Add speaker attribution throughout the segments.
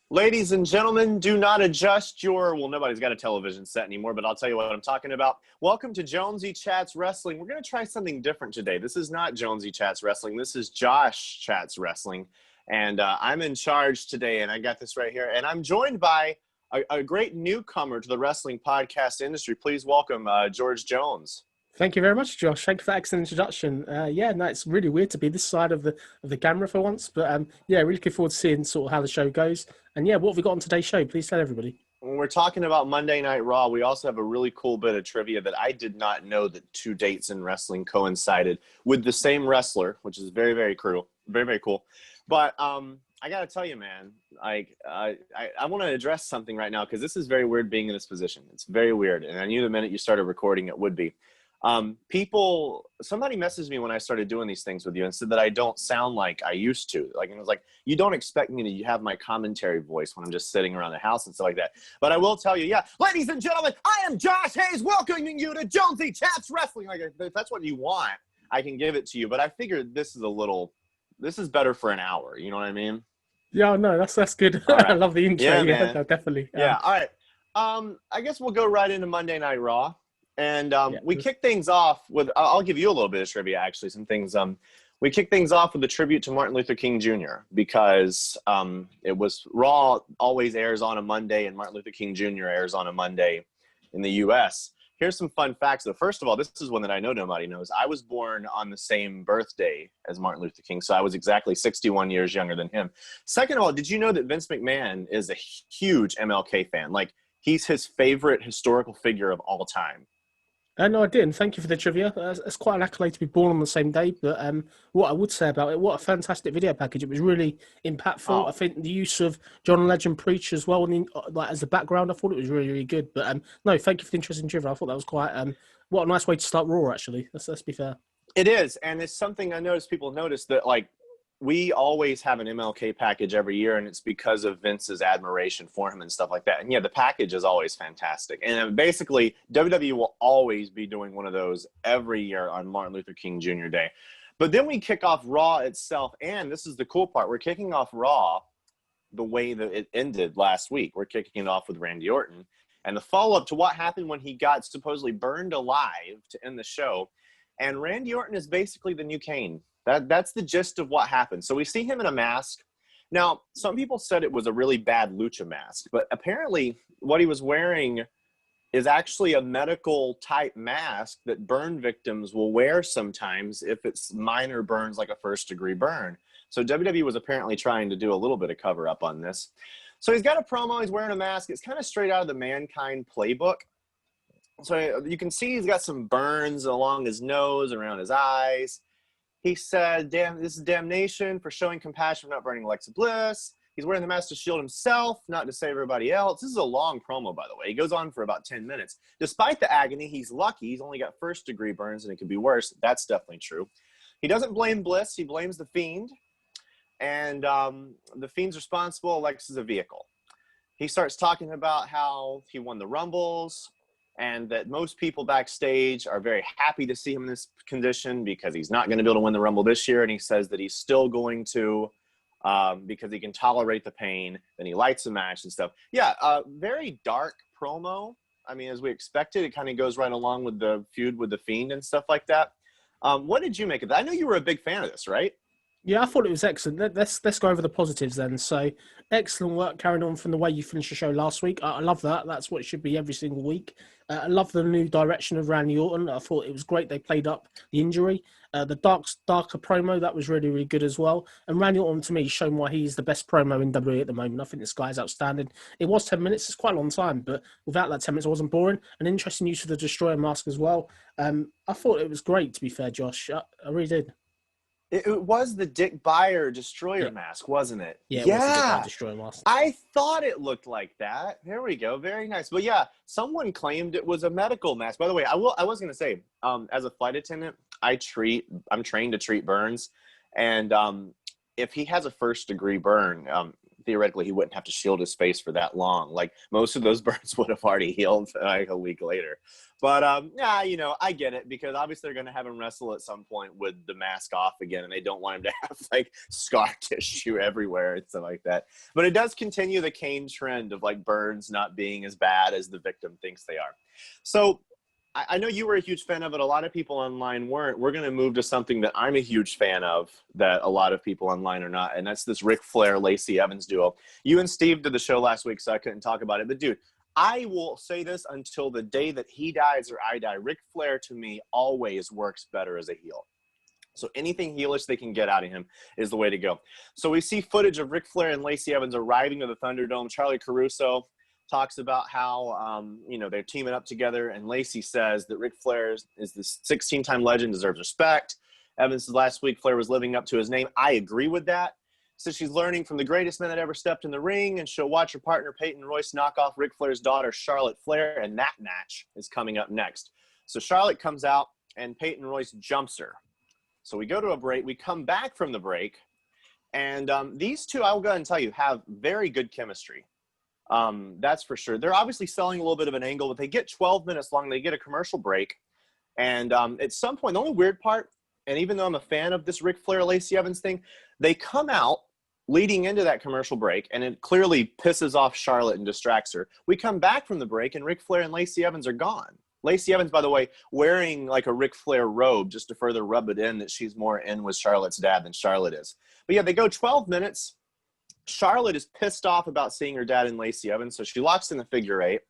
Speaker 1: Ladies and gentlemen, do not adjust your, well, nobody's got a television set anymore, but I'll tell you what I'm talking about. Welcome to Jonesy Chats Wrestling. We're going to try something different today. This is not Jonesy Chats Wrestling. This is Josh Chats Wrestling. And I'm in charge today, and I got this right here. And I'm joined by a great newcomer to the wrestling podcast industry. Please welcome George Jones.
Speaker 2: Thank you very much, Josh. Thank you for that excellent introduction. It's really weird to be this side of the camera for once, but really looking forward to seeing sort of how the show goes. And what have we got on today's show? Please tell everybody.
Speaker 1: When we're talking about Monday Night Raw, we also have a really cool bit of trivia that I did not know that two dates in wrestling coincided with the same wrestler, which is very, very cool. Very, very cool. But I got to tell you, man, I want to address something right now because this is very weird being in this position. It's very weird. And I knew the minute you started recording it would be. Somebody messaged me when I started doing these things with you and said that I don't sound like I used to. Like, and it was like, you don't expect me to have my commentary voice when I'm just sitting around the house and stuff like that. But I will tell you, ladies and gentlemen, I am Josh Hayes welcoming you to Jonesy Chats Wrestling. Like, if that's what you want, I can give it to you. But I figured this is better for an hour. You know what I mean?
Speaker 2: Yeah, no, that's good.
Speaker 1: Right.
Speaker 2: I love the intro.
Speaker 1: Yeah,
Speaker 2: no, definitely.
Speaker 1: Yeah. All right. I guess we'll go right into Monday Night Raw. And we kick things off with, I'll give you a little bit of trivia, actually, some things. We kick things off with a tribute to Martin Luther King Jr. because it was Raw always airs on a Monday and Martin Luther King Jr. airs on a Monday in the U.S. Here's some fun facts, though. First of all, this is one that I know nobody knows. I was born on the same birthday as Martin Luther King, so I was exactly 61 years younger than him. Second of all, did you know that Vince McMahon is a huge MLK fan? Like, he's his favorite historical figure of all time.
Speaker 2: No, I didn't. Thank you for the trivia. It's quite an accolade to be born on the same day. But what I would say about it, what a fantastic video package. It was really impactful.
Speaker 1: Oh.
Speaker 2: I think the use of John Legend Preach as well, as the background, I thought it was really, really good. But no, thank you for the interesting trivia. I thought that was quite, what a nice way to start Raw, actually. Let's be fair.
Speaker 1: It is. And it's something I noticed people notice that, like, we always have an MLK package every year, and it's because of Vince's admiration for him and stuff like that. And the package is always fantastic. And basically, WWE will always be doing one of those every year on Martin Luther King Jr. Day. But then we kick off Raw itself, and this is the cool part. We're kicking off Raw the way that it ended last week. We're kicking it off with Randy Orton. And the follow-up to what happened when he got supposedly burned alive to end the show. And Randy Orton is basically the new Kane. That's the gist of what happened. So we see him in a mask. Now, some people said it was a really bad lucha mask, but apparently what he was wearing is actually a medical type mask that burn victims will wear sometimes if it's minor burns, like a first-degree burn. So WWE was apparently trying to do a little bit of cover-up on this. So he's got a promo. He's wearing a mask. It's kind of straight out of the Mankind playbook. So you can see he's got some burns along his nose, around his eyes. He said, this is damnation for showing compassion for not burning Alexa Bliss. He's wearing the mask to shield himself, not to save everybody else. This is a long promo, by the way. He goes on for about 10 minutes. Despite the agony, he's lucky. He's only got first-degree burns, and it could be worse. That's definitely true. He doesn't blame Bliss. He blames the Fiend. And the Fiend's responsible. Alexa's a vehicle. He starts talking about how he won the Rumbles, and that most people backstage are very happy to see him in this condition because he's not going to be able to win the Rumble this year. And he says that he's still going to because he can tolerate the pain. Then he lights the match and stuff. Very dark promo. I mean, as we expected, it kind of goes right along with the feud with the Fiend and stuff like that. What did you make of that? I know you were a big fan of this, right?
Speaker 2: Yeah, I thought it was excellent. Let's go over the positives then. So, excellent work carrying on from the way you finished the show last week. I love that. That's what it should be every single week. I love the new direction of Randy Orton. I thought it was great. They played up the injury. The darker promo, that was really, really good as well. And Randy Orton, to me, has shown why he's the best promo in WWE at the moment. I think this guy's outstanding. It was 10 minutes. It's quite a long time, but without that 10 minutes, it wasn't boring. An interesting use of the Destroyer mask as well. I thought it was great, to be fair, Josh. I really did.
Speaker 1: It was the Dick Beyer Destroyer mask, wasn't it?
Speaker 2: Yeah, it was the Dick Beyer Destroyer mask.
Speaker 1: I thought it looked like that. There we go. Very nice. But someone claimed it was a medical mask. By the way, I was going to say, as a flight attendant, I'm trained to treat burns. And if he has a first-degree burn, theoretically he wouldn't have to shield his face for that long. Like most of those burns would have already healed like a week later. But yeah, you know, I get it, because obviously they're going to have him wrestle at some point with the mask off again, and they don't want him to have like scar tissue everywhere and stuff like that. But it does continue the Kane trend of like burns not being as bad as the victim thinks they are. So I know you were a huge fan of it. A lot of people online weren't. We're going to move to something that I'm a huge fan of that a lot of people online are not, and that's this Ric Flair-Lacey Evans duo. You and Steve did the show last week, so I couldn't talk about it. But, dude, I will say this until the day that he dies or I die. Ric Flair, to me, always works better as a heel. So anything heelish they can get out of him is the way to go. So we see footage of Ric Flair and Lacey Evans arriving to the Thunderdome. Charlie Caruso talks about how, you know, they're teaming up together, and Lacey says that Ric Flair is this 16-time legend, deserves respect. Evans said last week Flair was living up to his name. I agree with that. So she's learning from the greatest man that ever stepped in the ring, and she'll watch her partner Peyton Royce knock off Ric Flair's daughter Charlotte Flair, and that match is coming up next. So Charlotte comes out, and Peyton Royce jumps her. So we go to a break. We come back from the break, and these two, I will go ahead and tell you, have very good chemistry. That's for sure. They're obviously selling a little bit of an angle, but they get 12 minutes long. They get a commercial break. And at some point, the only weird part, and even though I'm a fan of this Ric Flair-Lacey Evans thing, they come out leading into that commercial break, and it clearly pisses off Charlotte and distracts her. We come back from the break, and Ric Flair and Lacey Evans are gone. Lacey Evans, by the way, wearing like a Ric Flair robe just to further rub it in that she's more in with Charlotte's dad than Charlotte is. But yeah, they go 12 minutes. Charlotte is pissed off about seeing her dad and Lacey Evans, so she locks in the figure eight.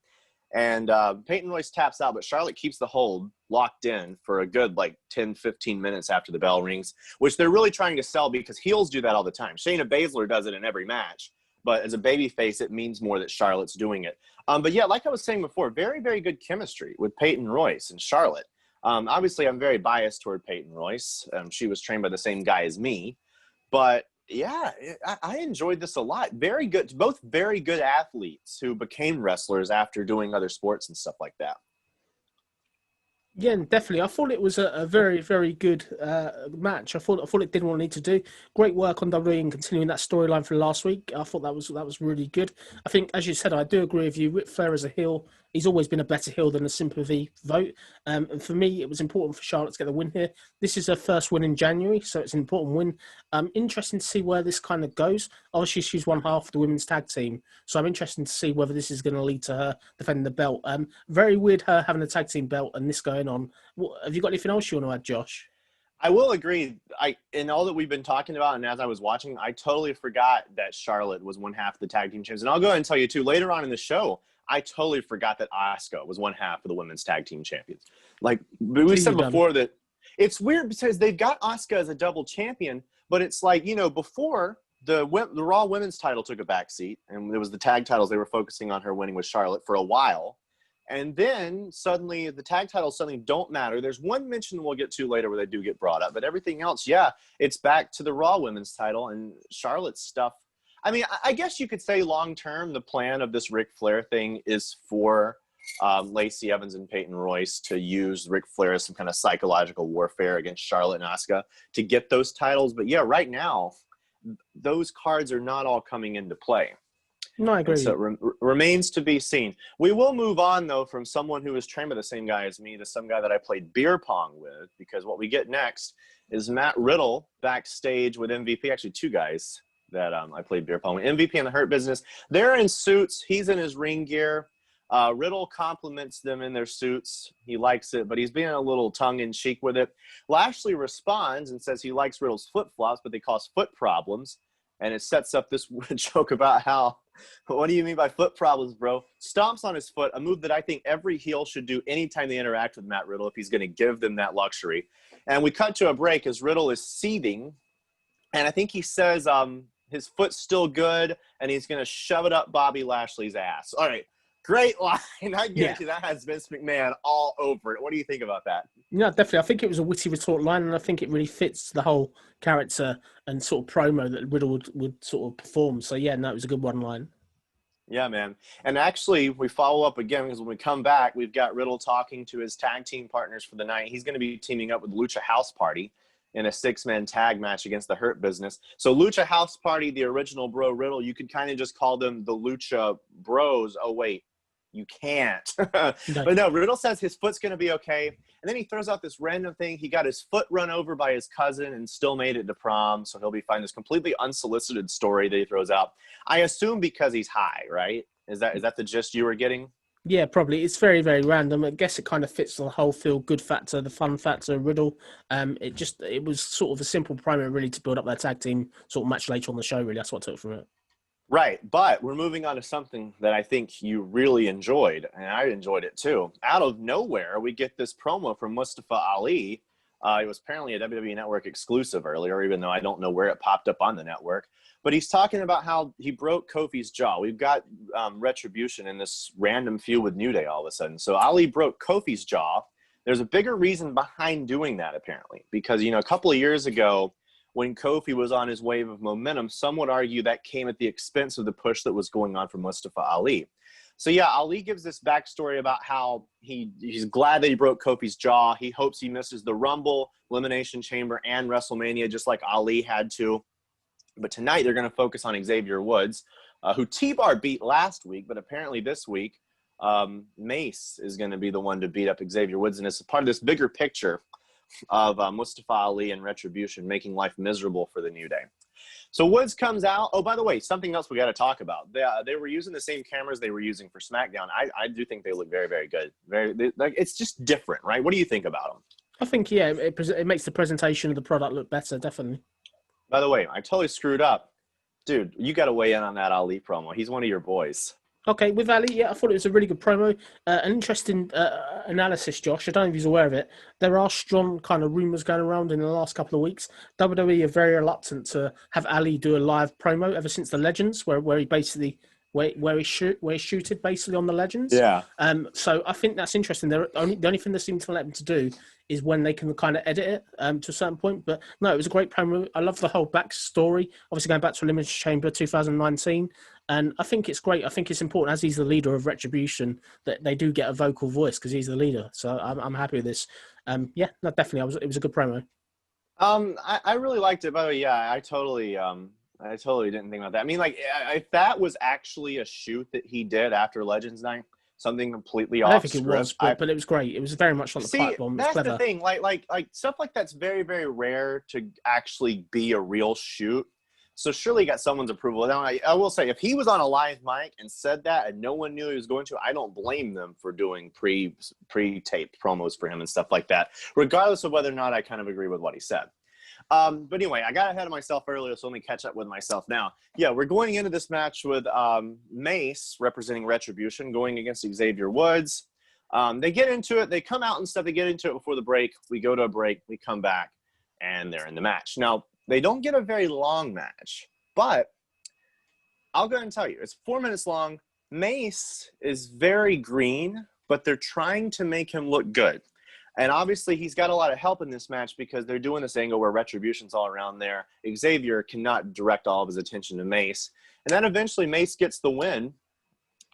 Speaker 1: And Peyton Royce taps out, but Charlotte keeps the hold locked in for a good like 10, 15 minutes after the bell rings, which they're really trying to sell because heels do that all the time. Shayna Baszler does it in every match, but as a babyface, it means more that Charlotte's doing it. But yeah, like I was saying before, very, very good chemistry with Peyton Royce and Charlotte. Obviously, I'm very biased toward Peyton Royce. She was trained by the same guy as me, but yeah, I enjoyed this a lot. Very good, both very good athletes who became wrestlers after doing other sports and stuff like that.
Speaker 2: Yeah, definitely. I thought it was a very, very good match. I thought it did what it needed to do. Great work on WWE and continuing that storyline from last week. I thought that was really good. I think, as you said, I do agree with you. Ric Flair as a heel, he's always been a better heel than a sympathy vote. And for me, it was important for Charlotte to get the win here. This is her first win in January, so it's an important win. Interesting to see where this kind of goes. Obviously, she's one half of the women's tag team, so I'm interested to see whether this is going to lead to her defending the belt. Very weird her having a tag team belt and this going on. Have you got anything else you want to add, Josh?
Speaker 1: I will agree. In all that we've been talking about, and as I was watching, I totally forgot that Charlotte was one half of the tag team champions. And I'll go ahead and tell you too, later on in the show, I totally forgot that Asuka was one half of the women's tag team champions. Like we said before, that it's weird because they've got Asuka as a double champion, but it's like, you know, before the Raw women's title took a backseat, and it was the tag titles they were focusing on her winning with Charlotte for a while. And then suddenly the tag titles suddenly don't matter. There's one mention we'll get to later where they do get brought up, but everything else, yeah, it's back to the Raw women's title and Charlotte's stuff. I mean, I guess you could say long-term, the plan of this Ric Flair thing is for Lacey Evans and Peyton Royce to use Ric Flair as some kind of psychological warfare against Charlotte and Asuka to get those titles. But yeah, right now, those cards are not all coming into play.
Speaker 2: No, I agree.
Speaker 1: And so it remains to be seen. We will move on, though, from someone who was trained by the same guy as me to some guy that I played beer pong with, because what we get next is Matt Riddle backstage with MVP. Actually, two guys that I played beer pong with. MVP and the Hurt Business. They're in suits. He's in his ring gear. Riddle compliments them in their suits. He likes it, but he's being a little tongue-in-cheek with it. Lashley responds and says he likes Riddle's flip-flops, but they cause foot problems. And it sets up this joke about how, what do you mean by foot problems, bro? Stomps on his foot, a move that I think every heel should do anytime they interact with Matt Riddle if he's going to give them that luxury. And we cut to a break as Riddle is seething. And I think he says his foot's still good, and he's going to shove it up Bobby Lashley's ass. All right. Great line. I get you. That has Vince McMahon all over it. What do you think about that?
Speaker 2: Yeah, definitely. I think it was a witty retort line, and I think it really fits the whole character and sort of promo that Riddle would sort of perform. So, yeah, no, it was a good one line.
Speaker 1: Yeah, man. And actually, we follow up again because when we come back, we've got Riddle talking to his tag team partners for the night. He's going to be teaming up with Lucha House Party. in a 6-man tag match against the Hurt Business. So Lucha House Party, the original Bro Riddle, you could kind of just call them the Lucha Bros. Oh, wait, you can't.
Speaker 2: No.
Speaker 1: But no, Riddle says his foot's going to be okay. And then he throws out this random thing. He got his foot run over by his cousin and still made it to prom. So he'll be fine. This completely unsolicited story that he throws out. I assume because he's high, right? Is that the gist you were getting?
Speaker 2: Yeah, probably. It's very, very random. I guess it kind of fits the whole feel-good factor, the fun factor, Riddle. It was sort of a simple promo, really, to build up their tag team sort of match later on the show, really. That's what I took from it.
Speaker 1: Right, but we're moving on to something that I think you really enjoyed, and I enjoyed it too. Out of nowhere, we get this promo from Mustafa Ali. It was apparently a WWE Network exclusive earlier, even though I don't know where it popped up on the network. But he's talking about how he broke Kofi's jaw. We've got Retribution in this random feud with New Day all of a sudden. So Ali broke Kofi's jaw. There's a bigger reason behind doing that, apparently, because, a couple of years ago, when Kofi was on his wave of momentum, some would argue that came at the expense of the push that was going on for Mustafa Ali. So yeah, Ali gives this backstory about how he's glad that he broke Kofi's jaw. He hopes he misses the Rumble, Elimination Chamber, and WrestleMania, just like Ali had to. But tonight they're going to focus on Xavier Woods, who T-Bar beat last week, but apparently this week Mace is going to be the one to beat up Xavier Woods, and it's part of this bigger picture of Mustafa Ali and Retribution making life miserable for the New Day. So Woods comes out. Oh, by the way, something else we got to talk about. They were using the same cameras they were using for SmackDown. I do think they look very, very good. It's just different, right? What do you think about them?
Speaker 2: I think, yeah, it makes the presentation of the product look better, definitely.
Speaker 1: By the way, I totally screwed up. Dude, you got to weigh in on that Ali promo. He's one of your boys.
Speaker 2: Okay, with Ali, yeah, I thought it was a really good promo. An interesting analysis, Josh. I don't know if he's aware of it. There are strong kind of rumours going around in the last couple of weeks. WWE are very reluctant to have Ali do a live promo ever since the Legends, where he basically where he's shooted basically on the Legends.
Speaker 1: Yeah.
Speaker 2: So I think that's interesting. The only thing they seem to let them to do is when they can kind of edit it to a certain point. But no, it was a great promo. I love the whole backstory. Obviously going back to Elimination Chamber 2019. And I think it's great. I think it's important, as he's the leader of Retribution, that they do get a vocal voice because he's the leader. So I'm happy with this. Yeah, no, definitely. It was a good promo.
Speaker 1: I really liked it. By the way, yeah, I totally didn't think about that. I mean, like, if that was actually a shoot that he did after Legends Night, something completely off.
Speaker 2: I don't think it was, but it was great. It was very much like the pipe bomb.
Speaker 1: That's
Speaker 2: clever.
Speaker 1: The thing. Like stuff like that's very, very rare to actually be a real shoot. So surely he got someone's approval. Now, I will say, if he was on a live mic and said that and no one knew he was going to, I don't blame them for doing pre-taped promos for him and stuff like that, regardless of whether or not I kind of agree with what he said. But anyway, I got ahead of myself earlier, so let me catch up with myself now. Yeah, we're going into this match with Mace representing Retribution going against Xavier Woods. They get into it. They come out and stuff. They get into it before the break. We go to a break. We come back, and they're in the match. Now, they don't get a very long match, but I'll go ahead and tell you, it's 4 minutes long. Mace is very green, but they're trying to make him look good. And obviously, he's got a lot of help in this match because they're doing this angle where Retribution's all around there. Xavier cannot direct all of his attention to Mace. And then eventually, Mace gets the win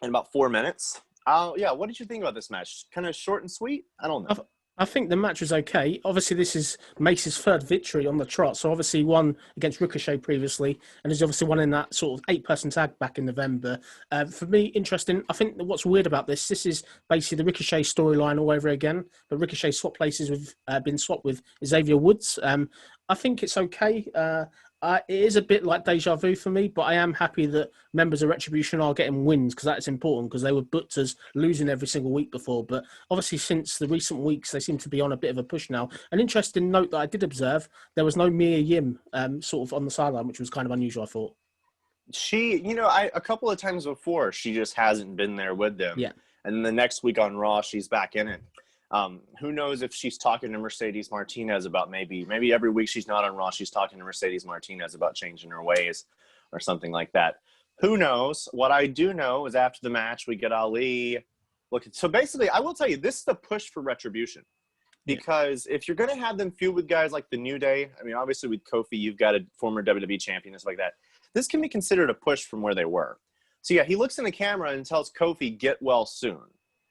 Speaker 1: in about 4 minutes. Yeah, what did you think about this match? Kind of short and sweet? I don't know.
Speaker 2: I think the match was okay. Obviously, this is Mace's third victory on the trot. So obviously, he won against Ricochet previously, and he's obviously won in that sort of 8-person tag back in November. For me, interesting. I think what's weird about this is basically the Ricochet storyline all over again. But Ricochet swap places with been swapped with Xavier Woods. I think it's okay. It is a bit like deja vu for me, but I am happy that members of Retribution are getting wins because that's important because they were booked as losing every single week before. But obviously, since the recent weeks, they seem to be on a bit of a push now. An interesting note that I did observe, there was no Mia Yim sort of on the sideline, which was kind of unusual, I thought.
Speaker 1: She, a couple of times before, she just hasn't been there with them.
Speaker 2: Yeah.
Speaker 1: And then the next week on Raw, she's back in it. Who knows if she's talking to Mercedes Martinez about maybe every week she's not on Raw, she's talking to Mercedes Martinez about changing her ways or something like that. Who knows? What I do know is after the match, we get Ali. Look, so basically, I will tell you, this is the push for Retribution. Because if you're going to have them feud with guys like the New Day, I mean, obviously with Kofi, you've got a former WWE champion and stuff like that. This can be considered a push from where they were. So yeah, he looks in the camera and tells Kofi, get well soon.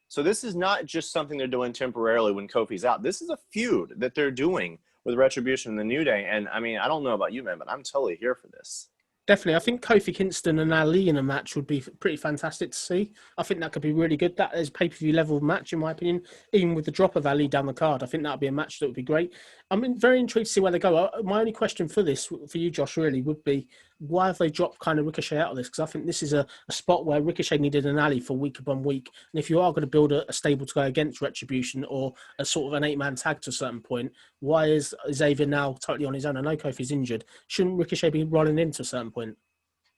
Speaker 1: So this is not just something they're doing temporarily when Kofi's out. This is a feud that they're doing with Retribution and the New Day. And I mean, I don't know about you, man, but I'm totally here for this.
Speaker 2: Definitely. I think Kofi Kingston and Ali in a match would be pretty fantastic to see. I think that could be really good. That is pay-per-view level match, in my opinion, even with the drop of Ali down the card. I think that would be a match that would be great. I'm very intrigued to see where they go. My only question for you, Josh, really would be, why have they dropped kind of Ricochet out of this? Because I think this is a spot where Ricochet needed an Ali for week upon week. And if you are going to build a stable to go against Retribution or a sort of an 8-man tag to a certain point, why is Xavier now totally on his own? I know Kofi's injured. Shouldn't Ricochet be rolling into a certain point?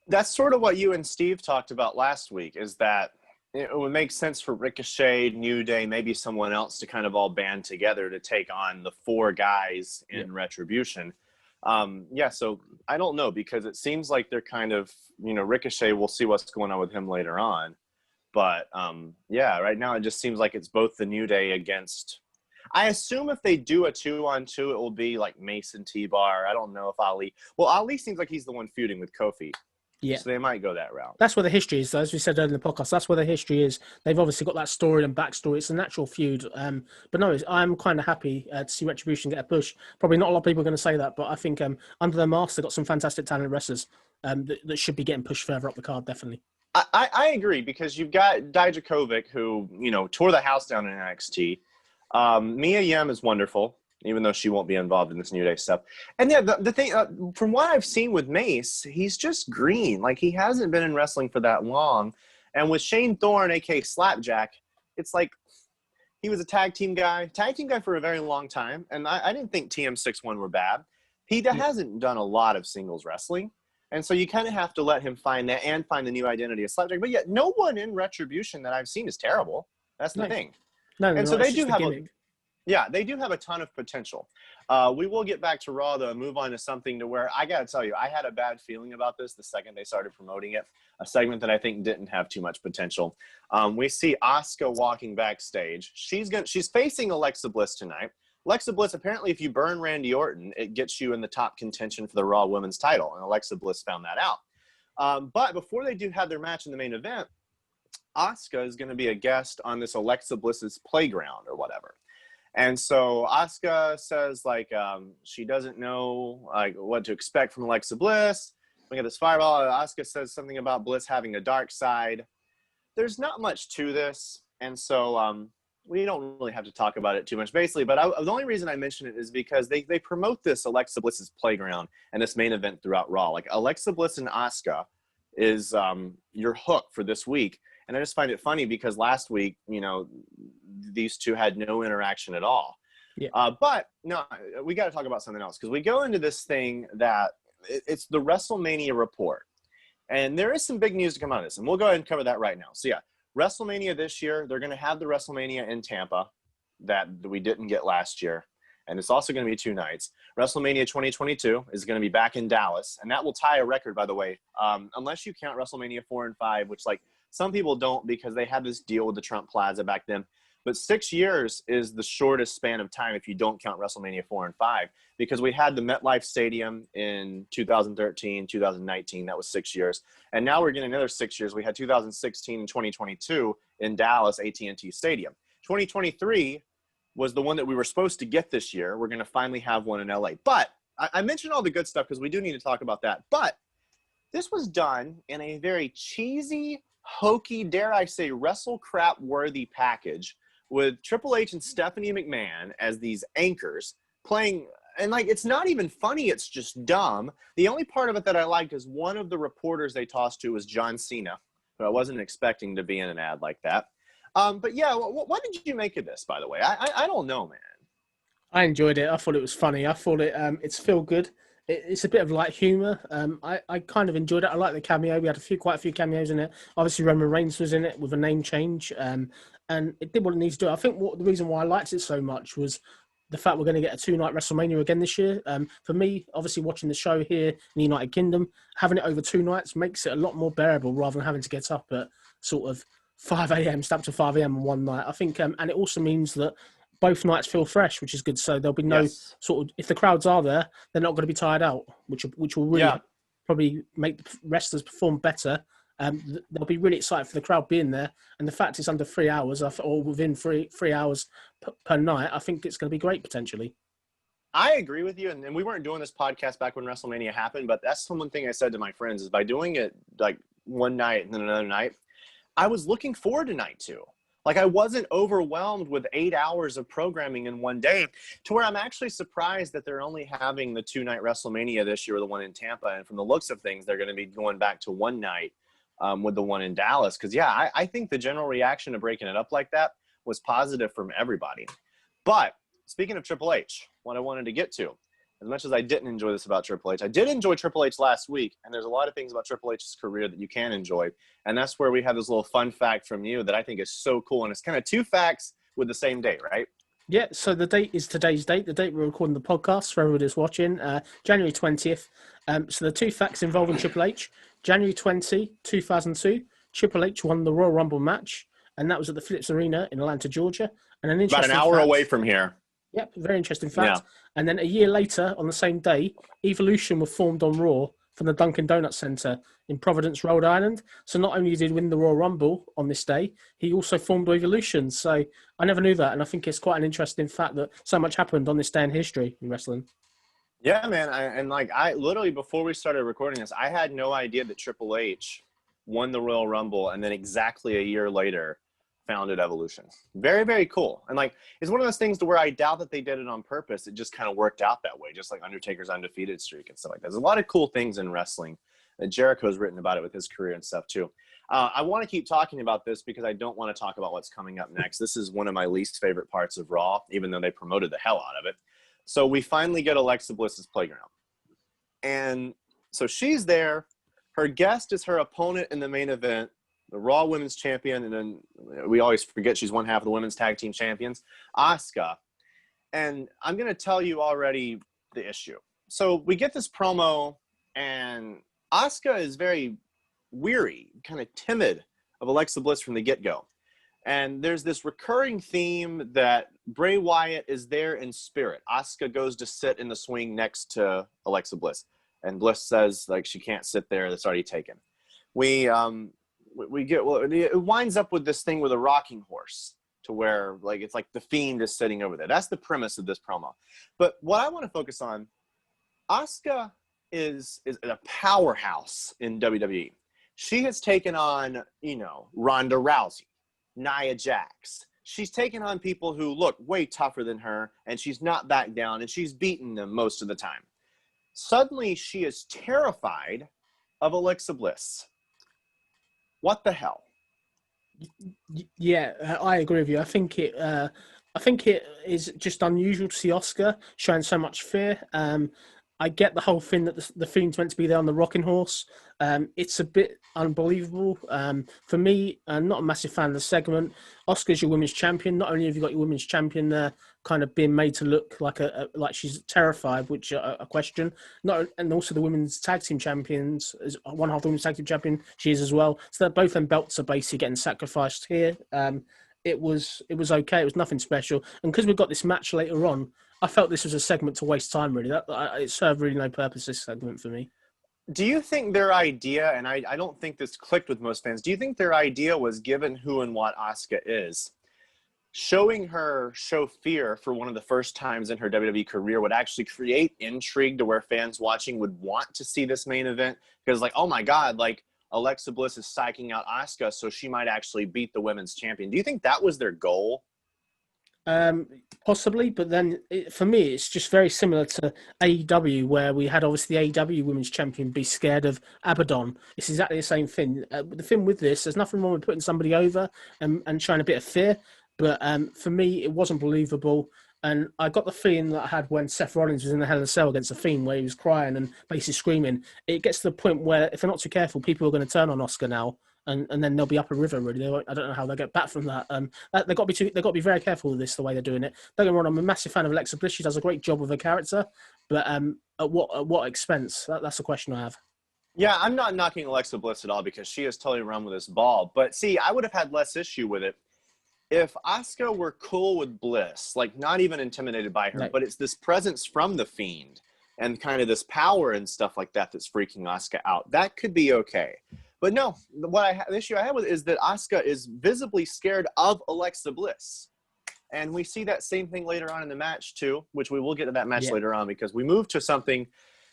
Speaker 1: That's sort of what you and Steve talked about last week, is that it would make sense for Ricochet, New Day, maybe someone else to kind of all band together to take on the 4 guys in Retribution. So I don't know, because it seems like they're kind of, Ricochet, we'll see what's going on with him later on. But right now it just seems like it's both the New Day against, I assume if they do a 2-on-2, it will be like Mason T-Bar. I don't know if Ali seems like he's the one feuding with Kofi. Yeah. So they might go that route.
Speaker 2: That's where the history is, as we said earlier in the podcast. That's where the history is. They've obviously got that story and backstory. It's a natural feud. But no, I'm kind of happy to see Retribution get a push. Probably not a lot of people are going to say that, but I think under their mask, they've got some fantastic talented wrestlers that should be getting pushed further up the card, definitely.
Speaker 1: I agree, because you've got Dijakovic, who, tore the house down in NXT. Mia Yim is wonderful, even though she won't be involved in this New Day stuff. And yeah, the thing, from what I've seen with Mace, he's just green. Like, he hasn't been in wrestling for that long. And with Shane Thorne, a.k.a. Slapjack, it's like he was a tag team guy for a very long time. And I didn't think TM61 were bad. He hasn't done a lot of singles wrestling. And so you kind of have to let him find that and find the new identity of Slapjack. But yet no one in Retribution that I've seen is terrible. That's the thing. And so they do have they do have a ton of potential. We will get back to Raw, though, and move on to something to where, I got to tell you, I had a bad feeling about this the second they started promoting it, a segment that I think didn't have too much potential. We see Asuka walking backstage. She's facing Alexa Bliss tonight. Alexa Bliss, apparently, if you burn Randy Orton, it gets you in the top contention for the Raw Women's title, and Alexa Bliss found that out. But before they do have their match in the main event, Asuka is going to be a guest on this Alexa Bliss's playground or whatever. And so Asuka says, she doesn't know, what to expect from Alexa Bliss. We got this fireball. Asuka says something about Bliss having a dark side. There's not much to this, and so we don't really have to talk about it too much, basically. But the only reason I mention it is because they promote this Alexa Bliss's playground and this main event throughout Raw. Like, Alexa Bliss and Asuka is your hook for this week. And I just find it funny because last week, these two had no interaction at all. Yeah. But no, we got to talk about something else, because we go into this thing that it's the WrestleMania report. And there is some big news to come out of this, and we'll go ahead and cover that right now. So yeah, WrestleMania this year, they're going to have the WrestleMania in Tampa that we didn't get last year. And it's also going to be 2 nights. WrestleMania 2022 is going to be back in Dallas, and that will tie a record, by the way, unless you count WrestleMania 4 and 5, which, some people don't, because they had this deal with the Trump Plaza back then. But 6 years is the shortest span of time if you don't count WrestleMania 4 and 5, because we had the MetLife Stadium in 2013, 2019. That was 6 years. And now we're getting another 6 years. We had 2016 and 2022 in Dallas, AT&T Stadium. 2023 was the one that we were supposed to get this year. We're going to finally have one in LA. But I mentioned all the good stuff because we do need to talk about that. But this was done in a very cheesy, hokey, dare I say, wrestle crap worthy package with Triple H and Stephanie McMahon as these anchors playing. And it's not even funny. It's just dumb. The only part of it that I liked is one of the reporters they tossed to was John Cena, who I wasn't expecting to be in an ad like that. But yeah, what did you make of this, by the way? I don't know, man.
Speaker 2: I enjoyed it. I thought it was funny. I thought it's feel good. It's a bit of light humor. I kind of enjoyed it. I like the cameo. We had quite a few cameos in it. Obviously, Roman Reigns was in it with a name change, and it did what it needs to do. I think the reason why I liked it so much was the fact we're going to get a 2-night WrestleMania again this year. For me, obviously watching the show here in the United Kingdom, having it over 2 nights makes it a lot more bearable rather than having to get up at sort of 5 a.m., stay up to 5 a.m. on one night. I think, and it also means that both nights feel fresh, which is good. So there'll be no sort of, if the crowds are there, they're not going to be tired out, which will really probably make the wrestlers perform better. They'll be really excited for the crowd being there. And the fact it's under 3 hours or within three hours per night, I think it's going to be great potentially.
Speaker 1: I agree with you, and we weren't doing this podcast back when WrestleMania happened, but that's the one thing I said to my friends is by doing it like one night and then another night, I was looking forward to night 2. Like I wasn't overwhelmed with 8 hours of programming in one day to where I'm actually surprised that they're only having the 2-night WrestleMania this year, the one in Tampa. And from the looks of things, they're going to be going back to one night with the one in Dallas. Because, yeah, I think the general reaction to breaking it up like that was positive from everybody. But speaking of Triple H, what I wanted to get to, as much as I didn't enjoy this about Triple H, I did enjoy Triple H last week, and there's a lot of things about Triple H's career that you can enjoy, and that's where we have this little fun fact from you that I think is so cool, and it's kind of 2 facts with the same date, right?
Speaker 2: Yeah, so the date is today's date, the date we're recording the podcast for everyone who's watching, January 20th. So the 2 facts involving Triple H. January 20, 2002, Triple H won the Royal Rumble match, and that was at the Phillips Arena in Atlanta, Georgia. And an
Speaker 1: About
Speaker 2: interesting
Speaker 1: an hour
Speaker 2: fact,
Speaker 1: away from here.
Speaker 2: Yep, very interesting fact.
Speaker 1: Yeah.
Speaker 2: And then a year later, on the same day, Evolution were formed on Raw from the Dunkin' Donuts Center in Providence, Rhode Island. So not only did he win the Royal Rumble on this day, he also formed Evolution. So I never knew that, and I think it's quite an interesting fact that so much happened on this day in history in wrestling.
Speaker 1: Yeah, man. I literally, before we started recording this, I had no idea that Triple H won the Royal Rumble and then exactly a year later founded Evolution. Very, very cool. And like, it's one of those things to where I doubt that they did it on purpose. It just kind of worked out that way, just like Undertaker's undefeated streak and stuff like that. There's a lot of cool things in wrestling. Jericho's written about it with his career and stuff too. I want to keep talking about this because I don't want to talk about what's coming up next. This is one of my least favorite parts of Raw, even though they promoted the hell out of it. So we finally get Alexa Bliss's playground. And so she's there. Her guest is her opponent in the main event, the Raw Women's Champion, and then we always forget she's one half of the Women's Tag Team Champions, Asuka. And I'm going to tell you already the issue. So we get this promo, and Asuka is very weary, kind of timid of Alexa Bliss from the get-go. And there's this recurring theme that Bray Wyatt is there in spirit. Asuka goes to sit in the swing next to Alexa Bliss, and Bliss says like she can't sit there; that's already taken. It winds up with this thing with a rocking horse to where like it's like the Fiend is sitting over there. That's the premise of this promo. But what I want to focus on, Asuka is a powerhouse in WWE. She has taken on, Ronda Rousey, Nia Jax. She's taken on people who look way tougher than her, and she's not backed down, and she's beaten them most of the time. Suddenly, she is terrified of Alexa Bliss. What the hell?
Speaker 2: Yeah, I agree with you. I think it is just unusual to see Asuka showing so much fear. I get the whole thing that the Fiend's meant to be there on the rocking horse. It's a bit unbelievable. For me, I'm not a massive fan of the segment. Asuka's your women's champion. Not only have you got your women's champion there, kind of being made to look like like she's terrified, which I question. And also the women's tag team champions is one half the women's tag team champion. She is as well. So that both them belts are basically getting sacrificed here. It was okay. It was nothing special. And because we've got this match later on, I felt this was a segment to waste time, really. It served really no purpose, this segment, for me.
Speaker 1: Do you think their idea, and I don't think this clicked with most fans, do you think their idea was, given who and what Asuka is, showing her show fear for one of the first times in her WWE career would actually create intrigue to where fans watching would want to see this main event? Because like, oh my God, like Alexa Bliss is psyching out Asuka, so she might actually beat the women's champion. Do you think that was their goal?
Speaker 2: Possibly, but then for me, it's just very similar to AEW, where we had obviously the AEW Women's Champion be scared of Abaddon. It's exactly the same thing. The thing with this, there's nothing wrong with putting somebody over and showing a bit of fear, but for me, it wasn't believable. And I got the feeling that I had when Seth Rollins was in the Hell in a Cell against The Fiend, where he was crying and basically screaming. It gets to the point where, if they're not too careful, people are going to turn on Asuka now. And then they'll be up a river, really. I don't know how they'll get back from that. They've got to be very careful with this, the way they're doing it. Don't get me wrong, I'm a massive fan of Alexa Bliss. She does a great job with her character, but at what expense? That's the question I have.
Speaker 1: Yeah, I'm not knocking Alexa Bliss at all because she has totally run with this ball. But see, I would have had less issue with it if Asuka were cool with Bliss, like not even intimidated by her, but it's this presence from the Fiend and kind of this power and stuff like that that's freaking Asuka out. That could be okay. But no, the issue I have with it is that Asuka is visibly scared of Alexa Bliss. And we see that same thing later on in the match too, which we will get to that match later on, because we moved to something,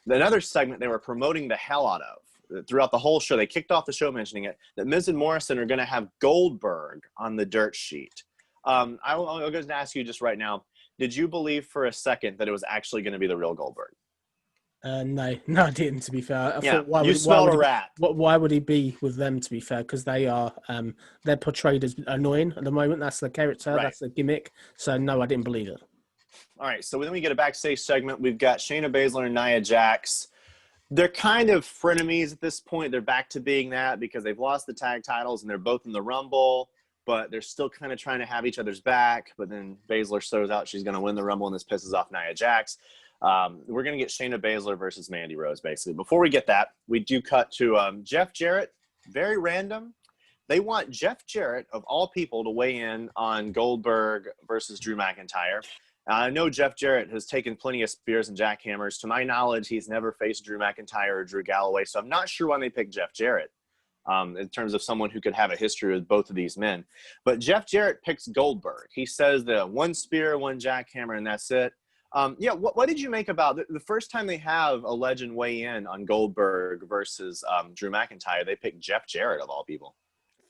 Speaker 1: another segment they were promoting the hell out of throughout the whole show. They kicked off the show mentioning it, that Miz and Morrison are going to have Goldberg on the dirt sheet. I'm going to ask you just right now, did you believe for a second that it was actually going to be the real Goldberg?
Speaker 2: No, I didn't. To be fair, I thought,
Speaker 1: why
Speaker 2: would he be with them? To be fair, because they are they're portrayed as annoying at the moment. That's the character. Right. That's the gimmick. So no, I didn't believe it.
Speaker 1: All right. So then we get a backstage segment. We've got Shayna Baszler and Nia Jax. They're kind of frenemies at this point. They're back to being that because they've lost the tag titles and they're both in the Rumble, but they're still kind of trying to have each other's back. But then Baszler throws out she's going to win the Rumble, and this pisses off Nia Jax. We're going to get Shayna Baszler versus Mandy Rose, basically. Before we get that, we do cut to Jeff Jarrett. Very random. They want Jeff Jarrett, of all people, to weigh in on Goldberg versus Drew McIntyre. I know Jeff Jarrett has taken plenty of spears and jackhammers. To my knowledge, he's never faced Drew McIntyre or Drew Galloway, so I'm not sure why they picked Jeff Jarrett in terms of someone who could have a history with both of these men. But Jeff Jarrett picks Goldberg. He says that one spear, one jackhammer, and that's it. What did you make about the first time they have a legend weigh in on Goldberg versus Drew McIntyre? They picked Jeff Jarrett, of all people.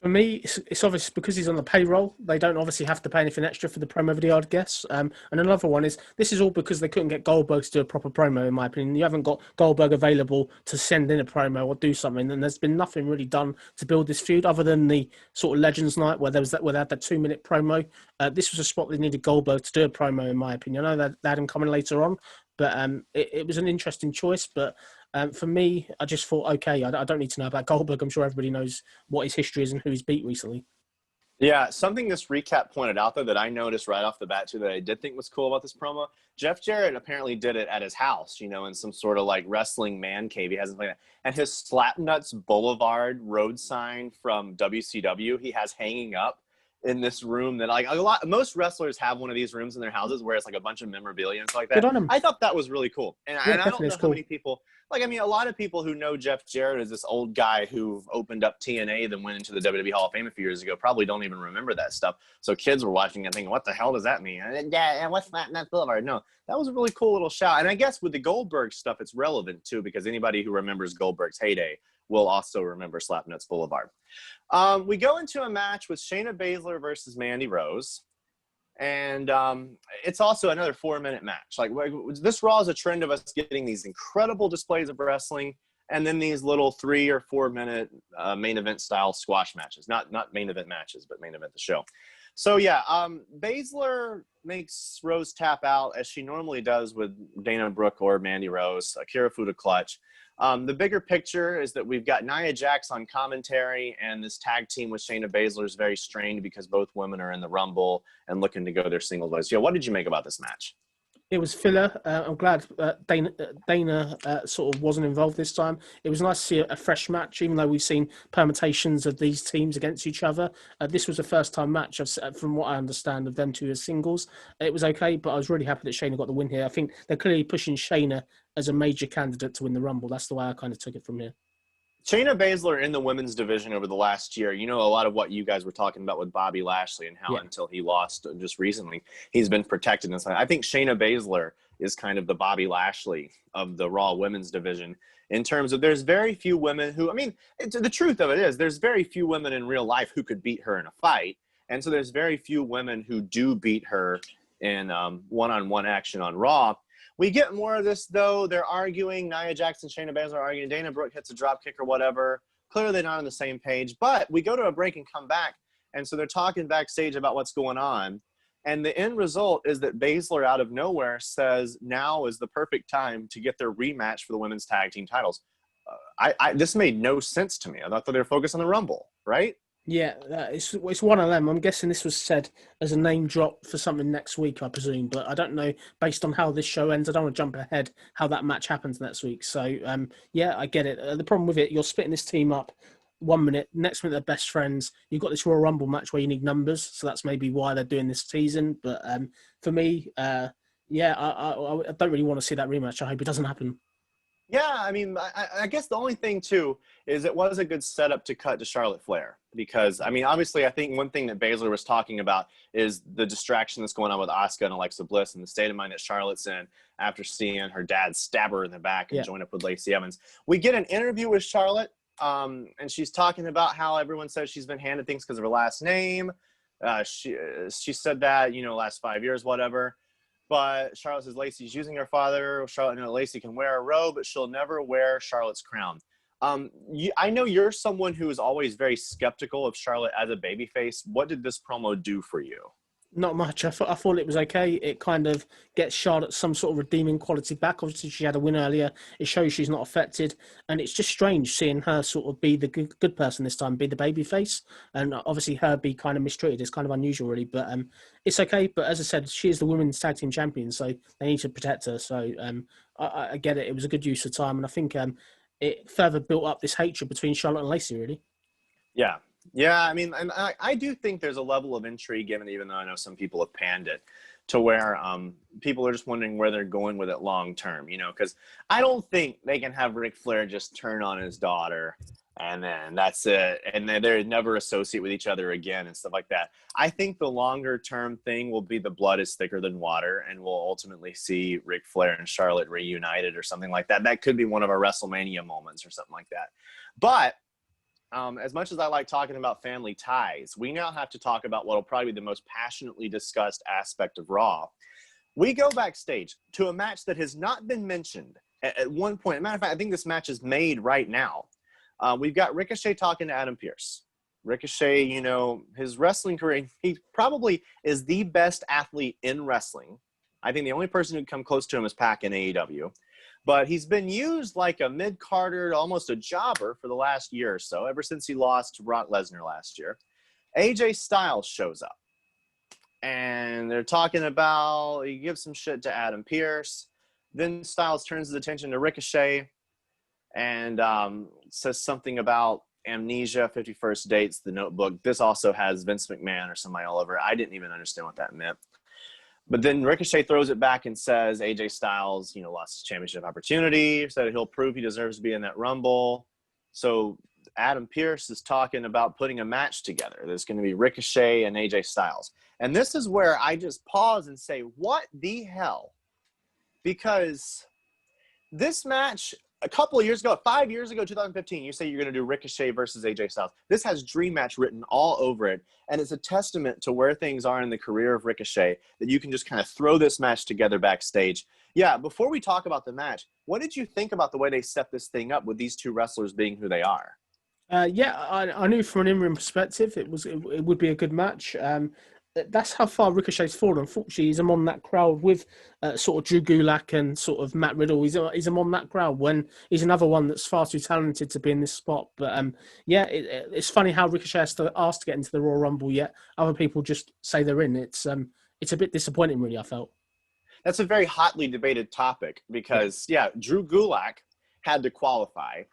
Speaker 2: For me, it's obvious because he's on the payroll. They don't obviously have to pay anything extra for the promo video, I'd guess. And another one is, this is all because they couldn't get Goldberg to do a proper promo, in my opinion. You haven't got Goldberg available to send in a promo or do something. And there's been nothing really done to build this feud other than the sort of Legends Night where they had that 2-minute promo. This was a spot they needed Goldberg to do a promo, in my opinion. I know they had him coming later on, but it was an interesting choice. But for me, I just thought, okay, I don't need to know about Goldberg. I'm sure everybody knows what his history is and who he's beat recently.
Speaker 1: Yeah, something this recap pointed out, though, that I noticed right off the bat, too, that I did think was cool about this promo. Jeff Jarrett apparently did it at his house, in some sort of, like, wrestling man cave. He hasn't played that. And his Slapnuts Boulevard road sign from WCW, he has hanging up in this room that, like, most wrestlers have one of these rooms in their houses where it's like a bunch of memorabilia and stuff like that.
Speaker 2: Good on him.
Speaker 1: I thought that was really cool. And I don't know how many people, a lot of people who know Jeff Jarrett as this old guy who opened up TNA, then went into the WWE Hall of Fame a few years ago, probably don't even remember that stuff. So kids were watching and thinking, what the hell does that mean? And what's that Boulevard? No, that was a really cool little shout. And I guess with the Goldberg stuff, it's relevant too, because anybody who remembers Goldberg's heyday will also remember Slapnuts Boulevard. We go into a match with Shayna Baszler versus Mandy Rose. And it's also another 4-minute match. Like, this Raw is a trend of us getting these incredible displays of wrestling and then these little 3 or 4 minute main event style squash matches. Not main event matches, but main event the show. So, Baszler makes Rose tap out as she normally does with Dana Brooke or Mandy Rose, a Kirifuda clutch. The bigger picture is that we've got Nia Jax on commentary, and this tag team with Shayna Baszler is very strained because both women are in the Rumble and looking to go their singles ways. What did you make about this match?
Speaker 2: It was filler. I'm glad Dana sort of wasn't involved this time. It was nice to see a fresh match, even though we've seen permutations of these teams against each other. This was a first-time match, from what I understand, of them two as singles. It was okay, but I was really happy that Shayna got the win here. I think they're clearly pushing Shayna as a major candidate to win the Rumble. That's the way I kind of took it from here.
Speaker 1: Shayna Baszler in the women's division over the last year, a lot of what you guys were talking about with Bobby Lashley and how until he lost just recently, he's been protected. And I think Shayna Baszler is kind of the Bobby Lashley of the Raw women's division in terms of there's very few women who, the truth of it is there's very few women in real life who could beat her in a fight. And so there's very few women who do beat her in one-on-one action on Raw. We get more of this, though. They're arguing. Nia Jax and Shayna Baszler are arguing. Dana Brooke hits a drop kick or whatever. Clearly they're not on the same page. But we go to a break and come back. And so they're talking backstage about what's going on. And the end result is that Baszler, out of nowhere, says now is the perfect time to get their rematch for the women's tag team titles. This made no sense to me. I thought they were focused on the Rumble, right?
Speaker 2: Yeah, it's one of them. I'm guessing this was said as a name drop for something next week, I presume. But I don't know, based on how this show ends, I don't want to jump ahead how that match happens next week. So, I get it. The problem with it, you're splitting this team up 1 minute, next minute they're best friends. You've got this Royal Rumble match where you need numbers. So that's maybe why they're doing this teasing. But for me, I don't really want to see that rematch. I hope it doesn't happen.
Speaker 1: Yeah, I mean, I guess the only thing too is it was a good setup to cut to Charlotte Flair because I mean, obviously, I think one thing that Baszler was talking about is the distraction that's going on with Asuka and Alexa Bliss and the state of mind that Charlotte's in after seeing her dad stab her in the back and
Speaker 2: Yeah.
Speaker 1: join up with Lacey Evans. We get an interview with Charlotte, and she's talking about how everyone says she's been handed things because of her last name. She said that last 5 years, whatever. But Charlotte says Lacey's using her father. Charlotte knows Lacey can wear a robe, but she'll never wear Charlotte's crown. I know you're someone who is always very skeptical of Charlotte as a babyface. What did this promo do for you?
Speaker 2: Not much. I thought it was okay. It kind of gets Charlotte some sort of redeeming quality back. Obviously, she had a win earlier. It shows she's not affected. And it's just strange seeing her sort of be the good person this time, be the baby face. And obviously her be kind of mistreated. It's kind of unusual, really. But it's okay. But as I said, she is the women's tag team champion, so they need to protect her. So I get it. It was a good use of time. And I think it further built up this hatred between Charlotte and Lacey, really.
Speaker 1: Yeah. Yeah, I mean, and I do think there's a level of intrigue given, even though I know some people have panned it, to where people are just wondering where they're going with it long term, because I don't think they can have Ric Flair just turn on his daughter and then that's it, and then they never associate with each other again and stuff like that. I think the longer term thing will be the blood is thicker than water, and we'll ultimately see Ric Flair and Charlotte reunited or something like that. That could be one of our WrestleMania moments or something like that. But as much as I like talking about family ties, we now have to talk about what will probably be the most passionately discussed aspect of Raw. We go backstage to a match that has not been mentioned at one point. As a matter of fact, I think this match is made right now. We've got Ricochet talking to Adam Pearce. Ricochet, his wrestling career, he probably is the best athlete in wrestling. I think the only person who'd come close to him is Pac in AEW. But he's been used like a mid-carder, almost a jobber for the last year or so, ever since he lost to Brock Lesnar last year. AJ Styles shows up. And they're talking about, he gives some shit to Adam Pearce. Then Styles turns his attention to Ricochet and says something about amnesia, 51st dates, the notebook. This also has Vince McMahon or somebody all over it. I didn't even understand what that meant. But then Ricochet throws it back and says AJ Styles, lost his championship opportunity, said he'll prove he deserves to be in that Rumble. So Adam Pearce is talking about putting a match together. There's going to be Ricochet and AJ Styles. And this is where I just pause and say, what the hell? Because this match, a couple of years ago, 5 years ago, 2015, you say you're going to do Ricochet versus AJ Styles. This has Dream Match written all over it, and it's a testament to where things are in the career of Ricochet that you can just kind of throw this match together backstage. Yeah, before we talk about the match, what did you think about the way they set this thing up with these two wrestlers being who they are?
Speaker 2: I knew from an in-ring perspective it would be a good match. That's how far Ricochet's fallen. Unfortunately, he's among that crowd with sort of Drew Gulak and sort of Matt Riddle. He's among that crowd when he's another one that's far too talented to be in this spot. But it's funny how Ricochet has to ask to get into the Royal Rumble, yet other people just say they're in. It's a bit disappointing, really, I felt.
Speaker 1: That's a very hotly debated topic because, Drew Gulak had to qualify.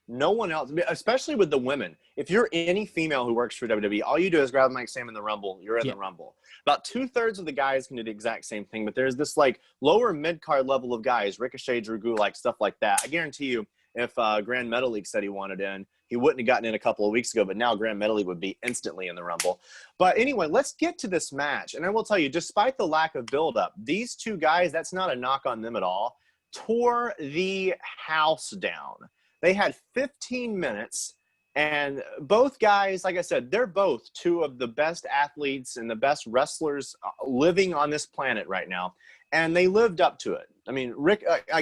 Speaker 1: No one else, especially with the women. If you're any female who works for WWE, all you do is grab Mike Sam in the Rumble. You're in the Rumble. About 2/3 of the guys can do the exact same thing, but there's this like lower mid-card level of guys, Ricochet, Drew Gulak, stuff like that. I guarantee you, if Grand Metalik said he wanted in, he wouldn't have gotten in a couple of weeks ago, but now Grand Metalik would be instantly in the Rumble. But anyway, let's get to this match. And I will tell you, despite the lack of build-up, these two guys, that's not a knock on them at all, tore the house down. They had 15 minutes, and both guys, like I said, they're both two of the best athletes and the best wrestlers living on this planet right now, and they lived up to it. I mean,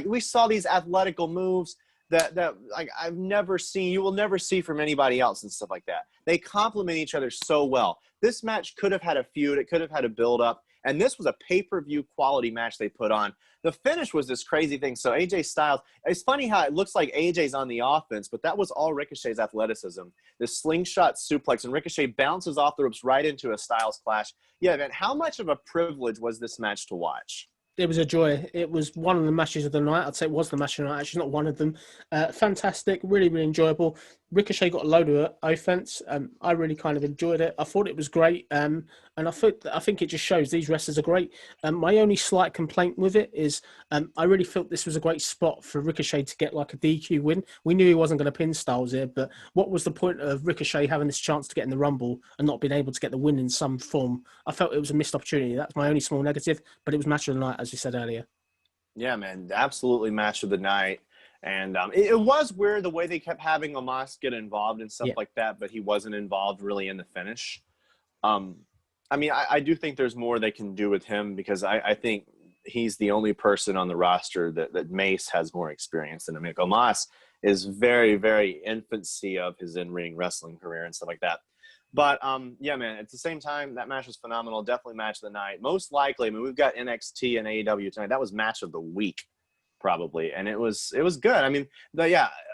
Speaker 1: we saw these athletical moves that like I've never seen, you will never see from anybody else and stuff like that. They complement each other so well. This match could have had a feud. It could have had a build-up. And this was a pay-per-view quality match they put on. The finish was this crazy thing. So AJ Styles, it's funny how it looks like AJ's on the offense, but that was all Ricochet's athleticism. The slingshot suplex, and Ricochet bounces off the ropes right into a Styles clash. Yeah, man, how much of a privilege was this match to watch?
Speaker 2: It was a joy. It was one of the matches of the night. I'd say it was the match of the night. Actually, not one of them. Fantastic. Really, really enjoyable. Ricochet got a load of offense. I really kind of enjoyed it. I thought it was great. And I think it just shows these wrestlers are great. My only slight complaint with it is I really felt this was a great spot for Ricochet to get like a DQ win. We knew he wasn't going to pin Styles here, but what was the point of Ricochet having this chance to get in the Rumble and not being able to get the win in some form? I felt it was a missed opportunity. That's my only small negative, but it was match of the night, as you said earlier.
Speaker 1: Yeah, man, absolutely match of the night. And it was weird the way they kept having Omos get involved and stuff
Speaker 2: Yeah.
Speaker 1: like that, but he wasn't involved really in the finish. Um, I mean, I do think there's more they can do with him because I think he's the only person on the roster that Mace has more experience than him. Like, Omos is very, very infancy of his in-ring wrestling career and stuff like that. But, yeah, man, at the same time, that match was phenomenal. Definitely match of the night. Most likely, I mean, we've got NXT and AEW tonight. That was match of the week, probably. And it was good. I mean,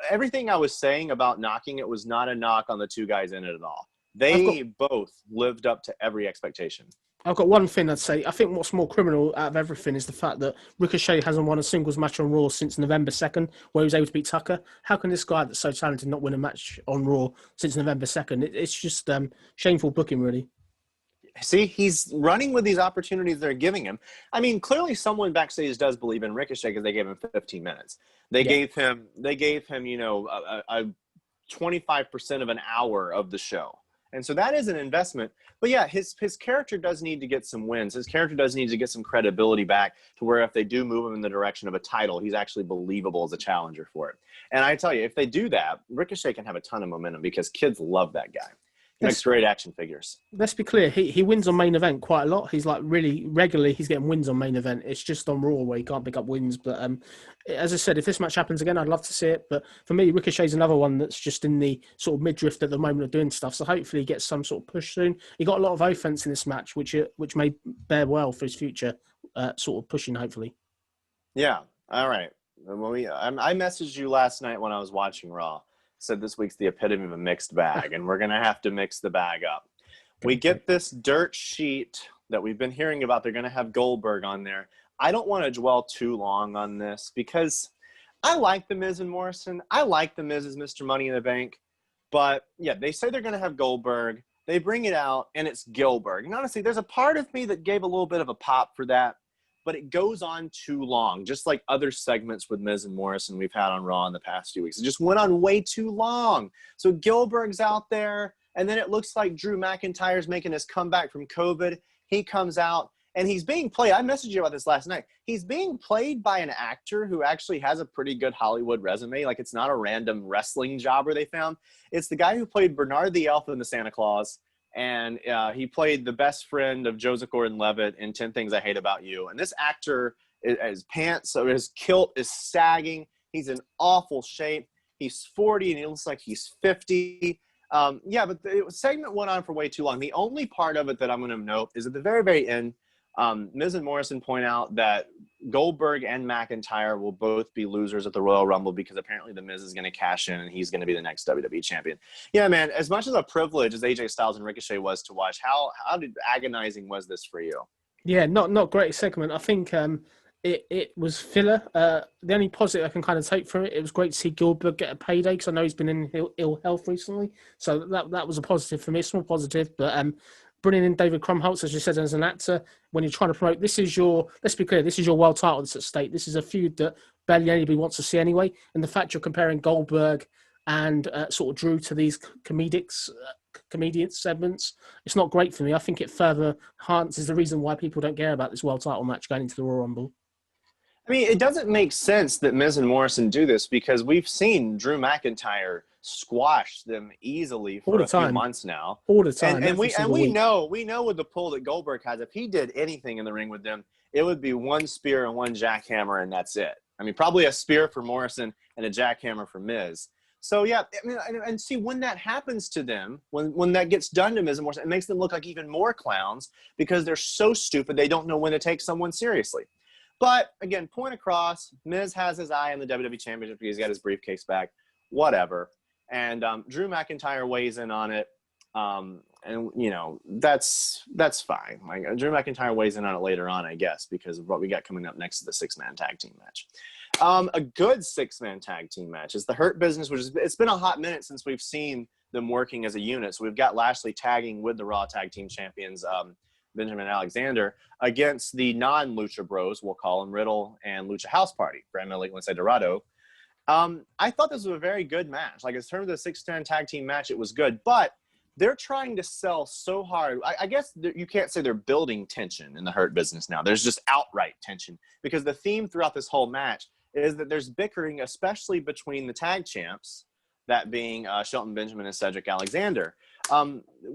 Speaker 1: everything I was saying about knocking it was not a knock on the two guys in it at all. They both lived up to every expectation.
Speaker 2: I've got one thing I'd say. I think what's more criminal out of everything is the fact that Ricochet hasn't won a singles match on Raw since November 2nd, where he was able to beat Tucker. How can this guy that's so talented not win a match on Raw since November 2nd? It's just shameful booking, really.
Speaker 1: See, he's running with these opportunities they're giving him. I mean, clearly someone backstage does believe in Ricochet because they gave him 15 minutes. They gave him, you know, a 25% of an hour of the show. And so that is an investment. But yeah, his character does need to get some wins. His character does need to get some credibility back to where if they do move him in the direction of a title, he's actually believable as a challenger for it. And I tell you, if they do that, Ricochet can have a ton of momentum because kids love that guy. He makes great action figures.
Speaker 2: Let's be clear. He wins on main event quite a lot. He's like really regularly. He's getting wins on main event. It's just on Raw where he can't pick up wins. But as I said, if this match happens again, I'd love to see it. But for me, Ricochet's another one that's just in the sort of midriff at the moment of doing stuff. So hopefully he gets some sort of push soon. He got a lot of offense in this match, which may bear well for his future sort of pushing, hopefully.
Speaker 1: Yeah. All right. I messaged you last night when I was watching Raw. Said this week's the epitome of a mixed bag, and we're going to have to mix the bag up. We get this dirt sheet that we've been hearing about. They're going to have Goldberg on there. I don't want to dwell too long on this because I like The Miz and Morrison. I like The Miz as Mr. Money in the Bank. But, yeah, they say they're going to have Goldberg. They bring it out, and it's Gilbert. And honestly, there's a part of me that gave a little bit of a pop for that. But it goes on too long, just like other segments with Miz and Morrison we've had on Raw in the past few weeks. It just went on way too long. So Gilbert's out there, and then it looks like Drew McIntyre's making his comeback from COVID. He comes out, and he's being played. I messaged you about this last night. He's being played by an actor who actually has a pretty good Hollywood resume. Like, it's not a random wrestling jobber they found. It's the guy who played Bernard the Elf in the Santa Claus. And he played the best friend of Joseph Gordon-Levitt in 10 Things I Hate About You. And this actor, his pants, so his kilt is sagging. He's in awful shape. He's 40 and he looks like he's 50. Yeah, but the segment went on for way too long. The only part of it that I'm going to note is at the very, very end, Miz and Morrison point out that Goldberg and McIntyre will both be losers at the Royal Rumble because apparently the Miz is going to cash in and he's going to be the next WWE champion. Yeah, man, as much as a privilege as AJ Styles and Ricochet was to watch, how agonizing was this for you?
Speaker 2: Yeah, not great segment. I think it was filler. The only positive I can kind of take from it, it was great to see Gilbert get a payday because I know he's been in ill health recently. So that was a positive for me, a small positive. But bringing in David Krumholtz, as you said, as an actor, when you're trying to promote, let's be clear, this is your world title that's at stake. This is a feud that barely anybody wants to see anyway. And the fact you're comparing Goldberg and sort of Drew to these comedian segments, it's not great for me. I think it further enhances the reason why people don't care about this world title match going into the Royal Rumble.
Speaker 1: I mean, it doesn't make sense that Miz and Morrison do this because we've seen Drew McIntyre squash them easily for a few months now.
Speaker 2: All the time.
Speaker 1: And we know with the pull that Goldberg has, if he did anything in the ring with them, it would be one spear and one jackhammer, and that's it. I mean, probably a spear for Morrison and a jackhammer for Miz. So, yeah, I mean, and see, when that happens to them, when that gets done to Miz and Morrison, it makes them look like even more clowns because they're so stupid they don't know when to take someone seriously. But, again, point across, Miz has his eye on the WWE Championship because he's got his briefcase back, whatever. And Drew McIntyre weighs in on it, and, you know, that's fine. Like, Drew McIntyre weighs in on it later on, I guess, because of what we got coming up next to the six-man tag team match. A good 6-man tag team match is the Hurt Business, it's been a hot minute since we've seen them working as a unit. So we've got Lashley tagging with the Raw Tag Team Champions, Benjamin and Alexander, against the non-Lucha Bros, we'll call them Riddle and Lucha House Party, Grand Metalik, Lince Dorado. I thought this was a very good match. Like, in terms of the 6-man tag team match, it was good. But they're trying to sell so hard. I guess you can't say they're building tension in the Hurt Business now. There's just outright tension. Because the theme throughout this whole match is that there's bickering, especially between the tag champs, that being Shelton Benjamin and Cedric Alexander.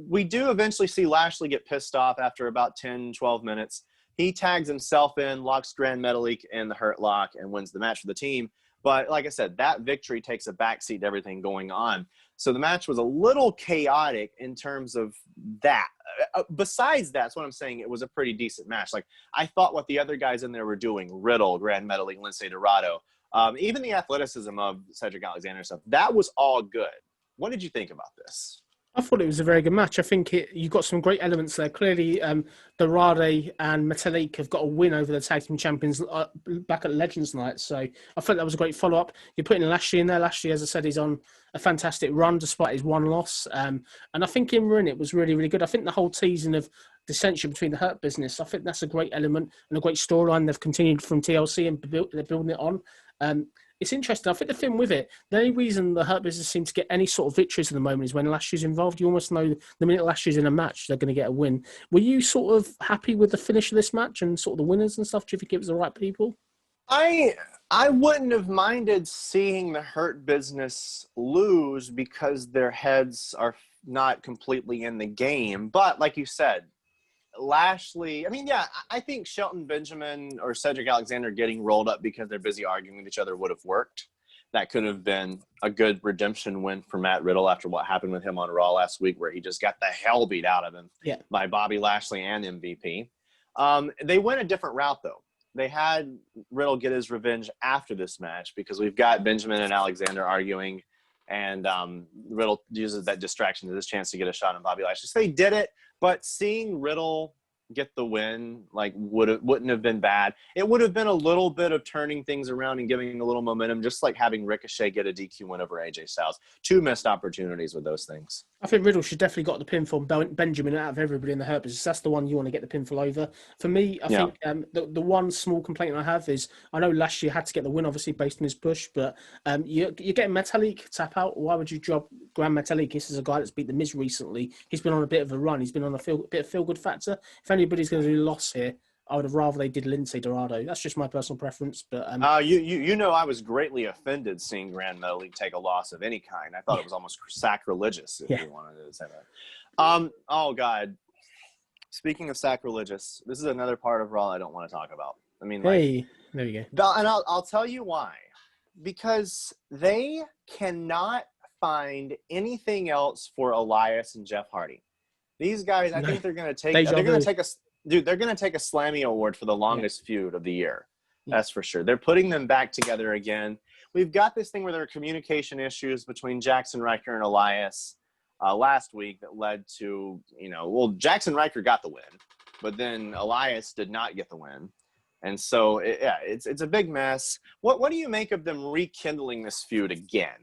Speaker 1: We do eventually see Lashley get pissed off after about 10, 12 minutes. He tags himself in, locks Grand Metalik in the Hurt Lock, and wins the match for the team. But like I said, that victory takes a backseat to everything going on. So the match was a little chaotic in terms of that. Besides that's what I'm saying. It was a pretty decent match. Like, I thought what the other guys in there were doing, Riddle, Grand Metalik, Lince Dorado, even the athleticism of Cedric Alexander stuff, that was all good. What did you think about this?
Speaker 2: I thought it was a very good match. I think you got some great elements there. Clearly, Dorade and Metalik have got a win over the tag team champions back at Legends Night. So I thought that was a great follow-up. You're putting Lashley in there. Lashley, as I said, he's on a fantastic run despite his one loss. And I think in ring, it was really, really good. I think the whole teasing of dissension between the Hurt Business, I think that's a great element and a great storyline they've continued from TLC and they're building it on. It's interesting. I think the thing with it, the only reason the Hurt Business seem to get any sort of victories at the moment is when Lashley's involved. You almost know the minute Lashley's in a match, they're going to get a win. Were you sort of happy with the finish of this match and sort of the winners and stuff? Do you think it was the right people?
Speaker 1: I wouldn't have minded seeing the Hurt Business lose because their heads are not completely in the game. But like you said, Lashley, I think Shelton Benjamin or Cedric Alexander getting rolled up because they're busy arguing with each other would have worked. That could have been a good redemption win for Matt Riddle after what happened with him on Raw last week, where he just got the hell beat out of him by Bobby Lashley and MVP. They went a different route, though. They had Riddle get his revenge after this match because we've got Benjamin and Alexander arguing, and Riddle uses that distraction as his chance to get a shot on Bobby Lashley. So they did it. But seeing Riddle get the win, like, wouldn't have been bad. It would have been a little bit of turning things around and giving a little momentum, just like having Ricochet get a DQ win over AJ Styles. 2 missed opportunities with those things.
Speaker 2: I think Riddle should definitely got the pinfall Benjamin out of everybody in the Hurt Business. That's the one you want to get the pinfall over. For me, I think the one small complaint I have is I know Lashley had to get the win, obviously, based on his push, but you're getting Metalik tap out. Why would you drop Grand Metalik? This is a guy that's beat The Miz recently. He's been on a bit of a run. He's been on a bit of feel-good factor. If anybody's going to do a loss here, I would have rather they did Lince Dorado. That's just my personal preference. But
Speaker 1: you know, I was greatly offended seeing Grand Metalik take a loss of any kind. I thought it was almost sacrilegious, if you wanted to say that. Oh God. Speaking of sacrilegious, this is another part of Raw I don't want to talk about. I mean,
Speaker 2: there you go.
Speaker 1: And I'll tell you why. Because they cannot find anything else for Elias and Jeff Hardy. These guys, I think they're going to take a Slammy Award for the longest feud of the year. That's for sure. They're putting them back together again. We've got this thing where there are communication issues between Jackson Riker and Elias last week that led to, Jackson Riker got the win, but then Elias did not get the win. And so, it's a big mess. What do you make of them rekindling this feud again?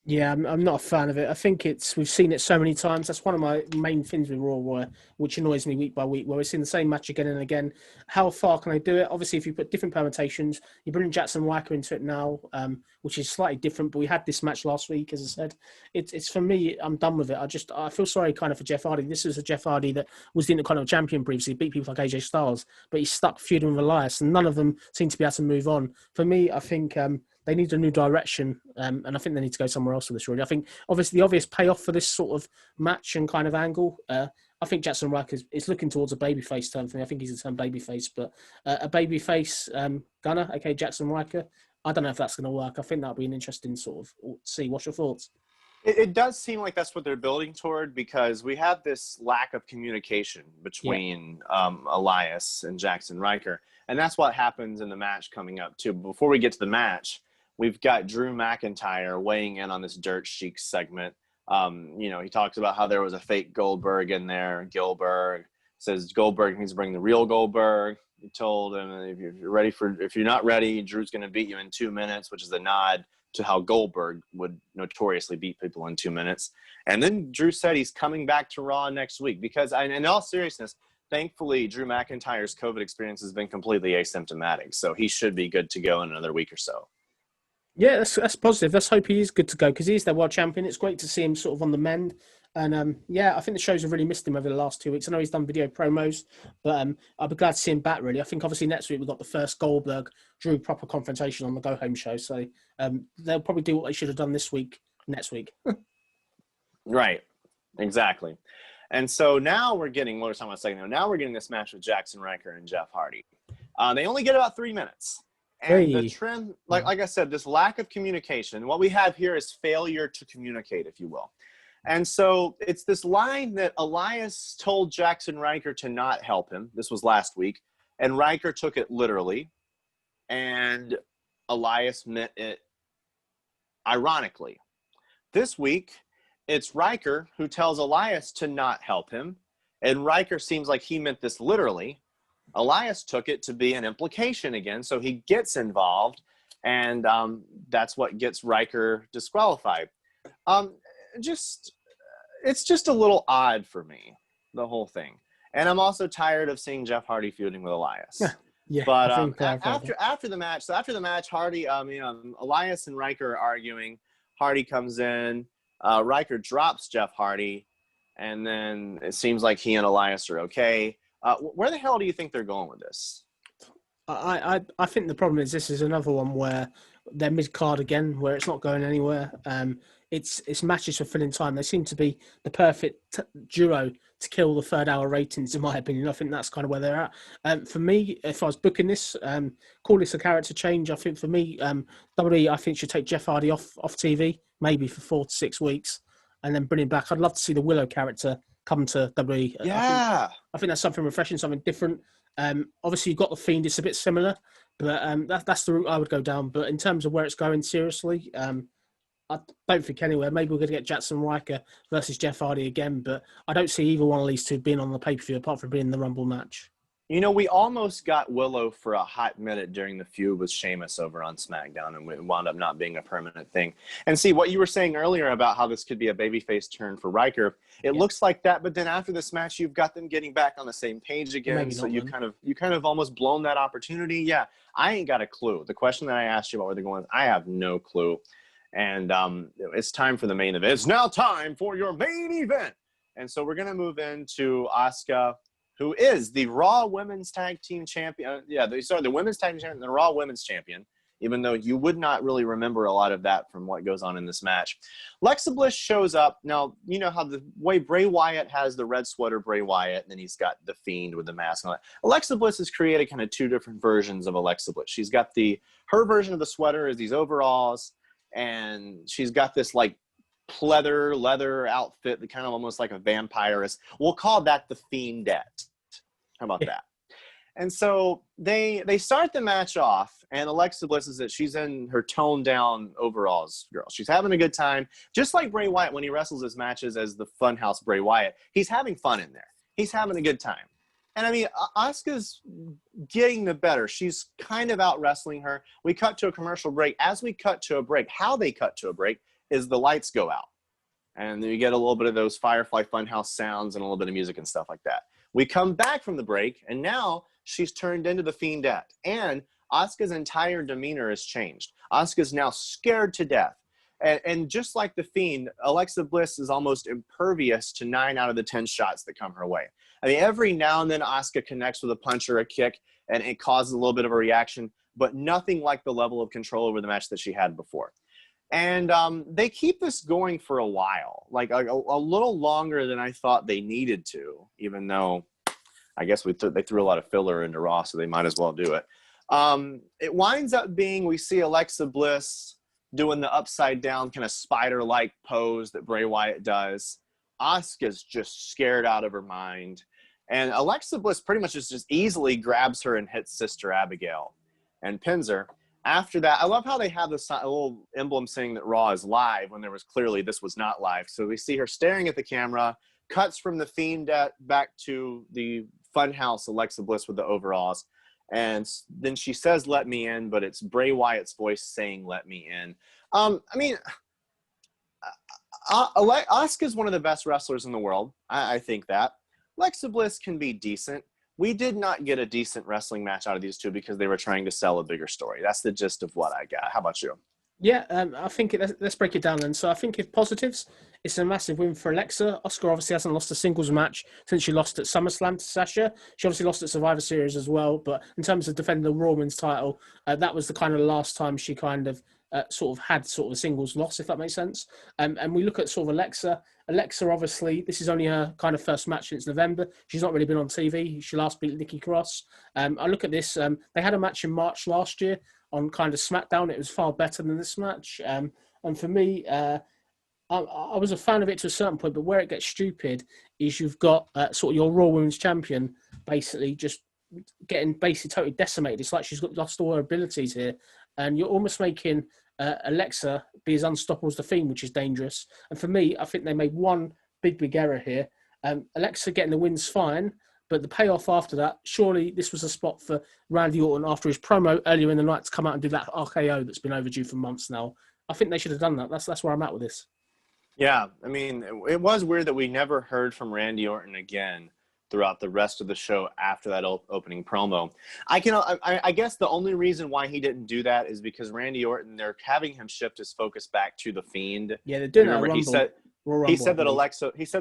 Speaker 2: Yeah, I'm not a fan of it. I think we've seen it so many times. That's one of my main things with Raw, which annoys me week by week, where we're seeing the same match again and again. How far can they do it? Obviously, if you put different permutations, you bring Jackson Riker into it now, which is slightly different. But we had this match last week, as I said. It's for me, I'm done with it. I feel sorry kind of for Jeff Hardy. This is a Jeff Hardy that was the Intercontinental Champion previously, beat people like AJ Styles, but he's stuck feuding with Elias, and none of them seem to be able to move on. For me, I think they need a new direction, and I think they need to go somewhere else with this, really. I think, obviously, the obvious payoff for this sort of match and kind of angle, I think Jackson Riker is looking towards a babyface turn for me. I think he's a turn babyface, but a babyface gunner, okay, Jackson Riker, I don't know if that's going to work. I think that'll be an interesting sort of see. What's your thoughts?
Speaker 1: It does seem like that's what they're building toward, because we have this lack of communication between Elias and Jackson Riker. And that's what happens in the match coming up, too. Before we get to the match, we've got Drew McIntyre weighing in on this Dirt Sheik segment. He talks about how there was a fake Goldberg in there, Gilbert, says Goldberg needs to bring the real Goldberg. He told him, if you're not ready, Drew's going to beat you in 2 minutes, which is a nod to how Goldberg would notoriously beat people in 2 minutes. And then Drew said he's coming back to Raw next week because, in all seriousness, thankfully, Drew McIntyre's COVID experience has been completely asymptomatic, so he should be good to go in another week or so.
Speaker 2: Yeah, that's positive. Let's hope he is good to go because he's their world champion. It's great to see him sort of on the mend. And I think the shows have really missed him over the last 2 weeks. I know he's done video promos, but I'll be glad to see him back, really. I think obviously next week we've got the first Goldberg-Drew proper confrontation on the go-home show. So they'll probably do what they should have done this week, next week.
Speaker 1: Right, exactly. And so now we're getting, what we're talking about a second ago, now we're getting this match with Jackson Ryker and Jeff Hardy. They only get about 3 minutes. And the trend, like I said, this lack of communication, what we have here is failure to communicate, if you will. And so it's this line that Elias told Jackson Ryker to not help him. This was last week. And Ryker took it literally. And Elias meant it ironically. This week, it's Ryker who tells Elias to not help him. And Ryker seems like he meant this literally. Elias took it to be an implication again. So he gets involved. And that's what gets Ryker disqualified. It's just a little odd for me, the whole thing. And I'm also tired of seeing Jeff Hardy feuding with Elias.
Speaker 2: Yeah.
Speaker 1: But after the match, Hardy, Elias and Ryker are arguing. Hardy comes in. Ryker drops Jeff Hardy, and then it seems like he and Elias are okay. Where the hell do you think they're going with this?
Speaker 2: I think the problem is this is another one where they're mid-card again, where it's not going anywhere. It's matches for filling time. They seem to be the perfect duo to kill the third hour ratings, in my opinion. I think that's kind of where they're at. For me, if I was booking this, call this a character change. I think for me, WWE, I think should take Jeff Hardy off TV, maybe for 4 to 6 weeks, and then bring him back. I'd love to see the Willow character come to WWE.
Speaker 1: Yeah.
Speaker 2: I think that's something refreshing, something different. Obviously, you've got the Fiend. It's a bit similar, but that's the route I would go down. But in terms of where it's going, seriously, I don't think anywhere. Maybe we're going to get Jackson Ryker versus Jeff Hardy again, but I don't see either one of these two being on the pay-per-view apart from being the Rumble match.
Speaker 1: You know, we almost got Willow for a hot minute during the feud with Sheamus over on SmackDown, and it wound up not being a permanent thing. And see, what you were saying earlier about how this could be a babyface turn for Ryker, it looks like that, but then after this match, you've got them getting back on the same page again, so you kind of almost blown that opportunity. Yeah, I ain't got a clue. The question that I asked you about where they're going, I have no clue. And it's time for the main event. It's now time for your main event. And so we're going to move into Asuka, who is the Raw Women's Tag Team Champion. The Women's Tag Team Champion, the Raw Women's Champion, even though you would not really remember a lot of that from what goes on in this match. Alexa Bliss shows up. Now, you know how the way Bray Wyatt has the red sweater Bray Wyatt, and then he's got the Fiend with the mask on it. Alexa Bliss has created kind of two different versions of Alexa Bliss. She's got her version of the sweater is these overalls, and she's got this like pleather leather outfit that kind of almost like a vampirist. We'll call that the Fiendette. How about that? And so they start the match off, and Alexa Bliss is that she's in her toned down overalls, girl. She's having a good time, just like Bray Wyatt when he wrestles his matches as the Funhouse Bray Wyatt. He's having fun in there. He's having a good time. And I mean, Asuka's getting the better. She's kind of out wrestling her. We cut to a commercial break. As we cut to a break, how they cut to a break is the lights go out. And then you get a little bit of those Firefly Funhouse sounds and a little bit of music and stuff like that. We come back from the break, and now she's turned into the Fiendette. And Asuka's entire demeanor has changed. Asuka's now scared to death. And just like the Fiend, Alexa Bliss is almost impervious to 9 out of the 10 shots that come her way. I mean, every now and then Asuka connects with a punch or a kick, and it causes a little bit of a reaction, but nothing like the level of control over the match that she had before. And they keep this going for a while, like a little longer than I thought they needed to, even though I guess they threw a lot of filler into Raw, so they might as well do it. It winds up being, we see Alexa Bliss doing the upside down kind of spider-like pose that Bray Wyatt does. Asuka's just scared out of her mind. And Alexa Bliss pretty much just easily grabs her and hits Sister Abigail and pins her. After that, I love how they have this little emblem saying that Raw is live when this was not live. So we see her staring at the camera, cuts from the Fiend back to the Funhouse Alexa Bliss with the overalls. And then she says, "Let me in," but it's Bray Wyatt's voice saying, "Let me in." I mean, Asuka's one of the best wrestlers in the world. I think that. Alexa Bliss can be decent. We did not get a decent wrestling match out of these two because they were trying to sell a bigger story. That's the gist of what I got. How about you?
Speaker 2: Yeah, I think let's break it down then. So I think if positives, it's a massive win for Alexa. Asuka obviously hasn't lost a singles match since she lost at SummerSlam to Sasha. She obviously lost at Survivor Series as well. But in terms of defending the Raw Women's title, that was the kind of last time she kind of sort of had sort of a singles loss, if that makes sense. And we look at sort of Alexa. Alexa, obviously, this is only her kind of first match since November. She's not really been on TV. She last beat Nikki Cross. I look at this. They had a match in March last year on kind of SmackDown. It was far better than this match. And for me, I was a fan of it to a certain point, but where it gets stupid is you've got sort of your Raw Women's Champion basically just getting basically totally decimated. It's like she's lost all her abilities here. And you're almost making Alexa be as unstoppable as the Fiend, which is dangerous. And for me, I think they made one big error here. Alexa getting the win's fine, but the payoff after that, surely this was a spot for Randy Orton after his promo earlier in the night to come out and do that RKO that's been overdue for months now. I think they should have done that. That's where I'm at with this.
Speaker 1: Yeah, I mean, it was weird that we never heard from Randy Orton again throughout the rest of the show after that opening promo. I guess the only reason why he didn't do that is because Randy Orton, they're having him shift his focus back to the Fiend.
Speaker 2: Yeah, they're doing that.
Speaker 1: Remember, he said that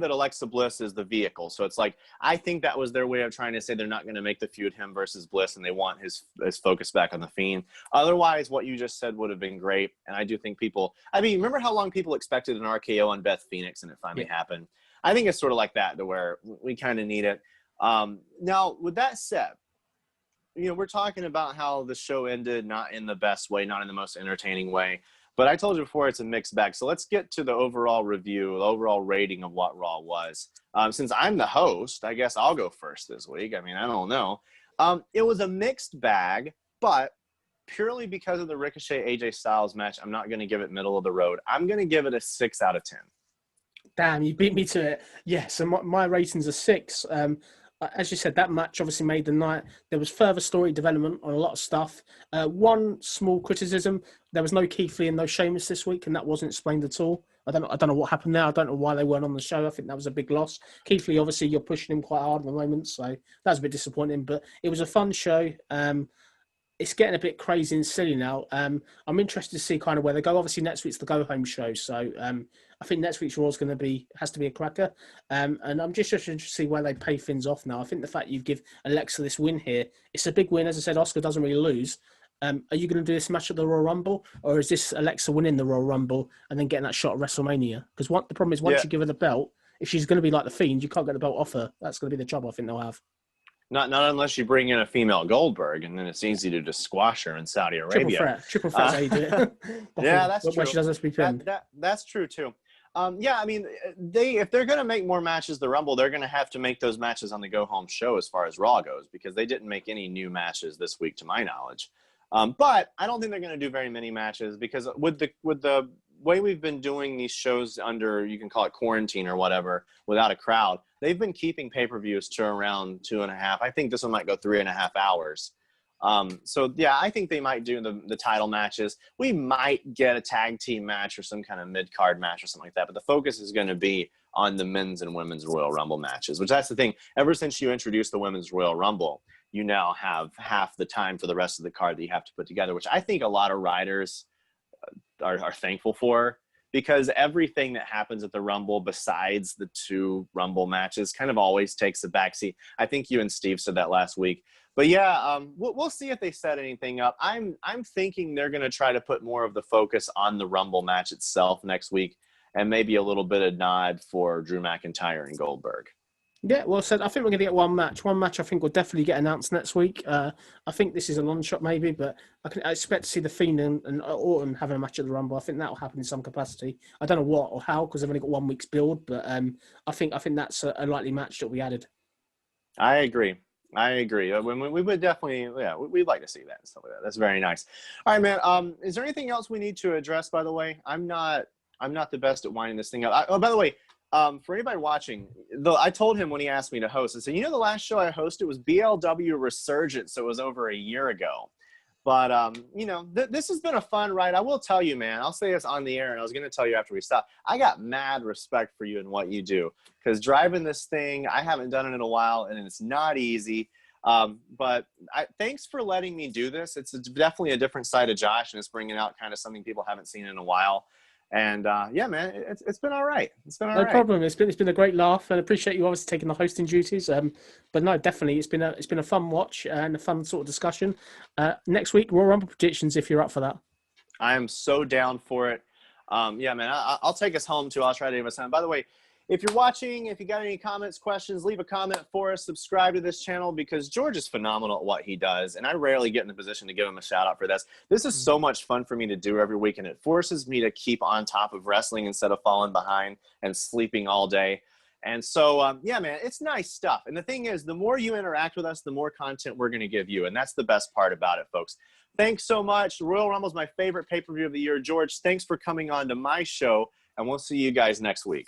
Speaker 2: Rumble,
Speaker 1: Alexa Bliss is the vehicle. So it's like, I think that was their way of trying to say they're not going to make the feud him versus Bliss, and they want his focus back on the Fiend. Otherwise, what you just said would have been great. And I do think remember how long people expected an RKO on Beth Phoenix, and it finally happened. I think it's sort of like that, to where we kind of need it. Now, with that said, we're talking about how the show ended not in the best way, not in the most entertaining way. But I told you before, it's a mixed bag. So let's get to the overall review, the overall rating of what Raw was. Since I'm the host, I guess I'll go first this week. I mean, I don't know. It was a mixed bag, but purely because of the Ricochet AJ Styles match, I'm not going to give it middle of the road. I'm going to give it a 6 out of 10.
Speaker 2: Damn, you beat me to it. Yeah, so my rating's a 6. As you said, that match obviously made the night. There was further story development on a lot of stuff. One small criticism: there was no Keith Lee and no Sheamus this week, and that wasn't explained at all. I don't know what happened there. I don't know why they weren't on the show. I think that was a big loss. Keith Lee, obviously, you're pushing him quite hard at the moment, so that's a bit disappointing. But it was a fun show. It's getting a bit crazy and silly now. I'm interested to see kind of where they go. Obviously, next week's the go-home show, so I think next week's Raw has to be a cracker. And I'm just interested to see where they pay things off now. I think the fact you give Alexa this win here, it's a big win. As I said, Asuka doesn't really lose. Are you going to do this match at the Royal Rumble, or is this Alexa winning the Royal Rumble and then getting that shot at WrestleMania? Because the problem is once you give her the belt, if she's going to be like the Fiend, you can't get the belt off her. That's going to be the trouble I think they'll have.
Speaker 1: Not unless you bring in a female Goldberg, and then it's easy to just squash her in Saudi Arabia.
Speaker 2: Triple threat's how you do it.
Speaker 1: Yeah, that's true.
Speaker 2: When she doesn't speak pinned.
Speaker 1: That's true too. Yeah, I mean, if they're going to make more matches the Rumble, they're going to have to make those matches on the go-home show as far as Raw goes, because they didn't make any new matches this week, to my knowledge. But I don't think they're going to do very many matches, because with the way we've been doing these shows under, you can call it quarantine or whatever, without a crowd, they've been keeping pay-per-views to around 2.5. I think this one might go 3.5 hours. So yeah, I think they might do the title matches. We might get a tag team match or some kind of mid-card match or something like that, but the focus is going to be on the men's and women's Royal Rumble matches, which that's the thing. Ever since you introduced the women's Royal Rumble, you now have half the time for the rest of the card that you have to put together, which I think a lot of writers are thankful for, because everything that happens at the Rumble besides the 2 Rumble matches kind of always takes a backseat. I think you and Steve said that last week. But yeah, we'll see if they set anything up. I'm thinking they're going to try to put more of the focus on the Rumble match itself next week, and maybe a little bit of nod for Drew McIntyre and Goldberg.
Speaker 2: Yeah, well said. I think we're going to get one match. One match I think will definitely get announced next week. I think this is a long shot maybe, but I expect to see the Fiend and Orton having a match at the Rumble. I think that will happen in some capacity. I don't know what or how, because they've only got 1 week's build, but I think that's a likely match that will be added.
Speaker 1: I agree. We would definitely, we'd like to see that and stuff like that. That's very nice. All right, man. Is there anything else we need to address, by the way? I'm not the best at winding this thing up. By the way, For anybody watching, though, I told him when he asked me to host, I said, the last show I hosted was BLW Resurgence, so it was over a year ago. But, this has been a fun ride. I will tell you, man, I'll say this on the air, and I was going to tell you after we stop. I got mad respect for you and what you do, because driving this thing, I haven't done it in a while, and it's not easy. But thanks for letting me do this. It's definitely a different side of Josh, and it's bringing out kind of something people haven't seen in a while. And yeah, man, it's been all right. It's been all right.
Speaker 2: No problem. It's been a great laugh, and I appreciate you obviously taking the hosting duties. But no, definitely, it's been a fun watch and a fun sort of discussion. Next week, Royal Rumble predictions if you're up for that.
Speaker 1: I am so down for it. Yeah, man, I'll take us home too. I'll try to give us time. By the way, if you're watching, if you got any comments, questions, leave a comment for us. Subscribe to this channel because George is phenomenal at what he does, and I rarely get in the position to give him a shout out for this. This is so much fun for me to do every week, and it forces me to keep on top of wrestling instead of falling behind and sleeping all day. And so, yeah, man, it's nice stuff. And the thing is, the more you interact with us, the more content we're going to give you, and that's the best part about it, folks. Thanks so much. Royal Rumble is my favorite pay-per-view of the year. George, thanks for coming on to my show, and we'll see you guys next week.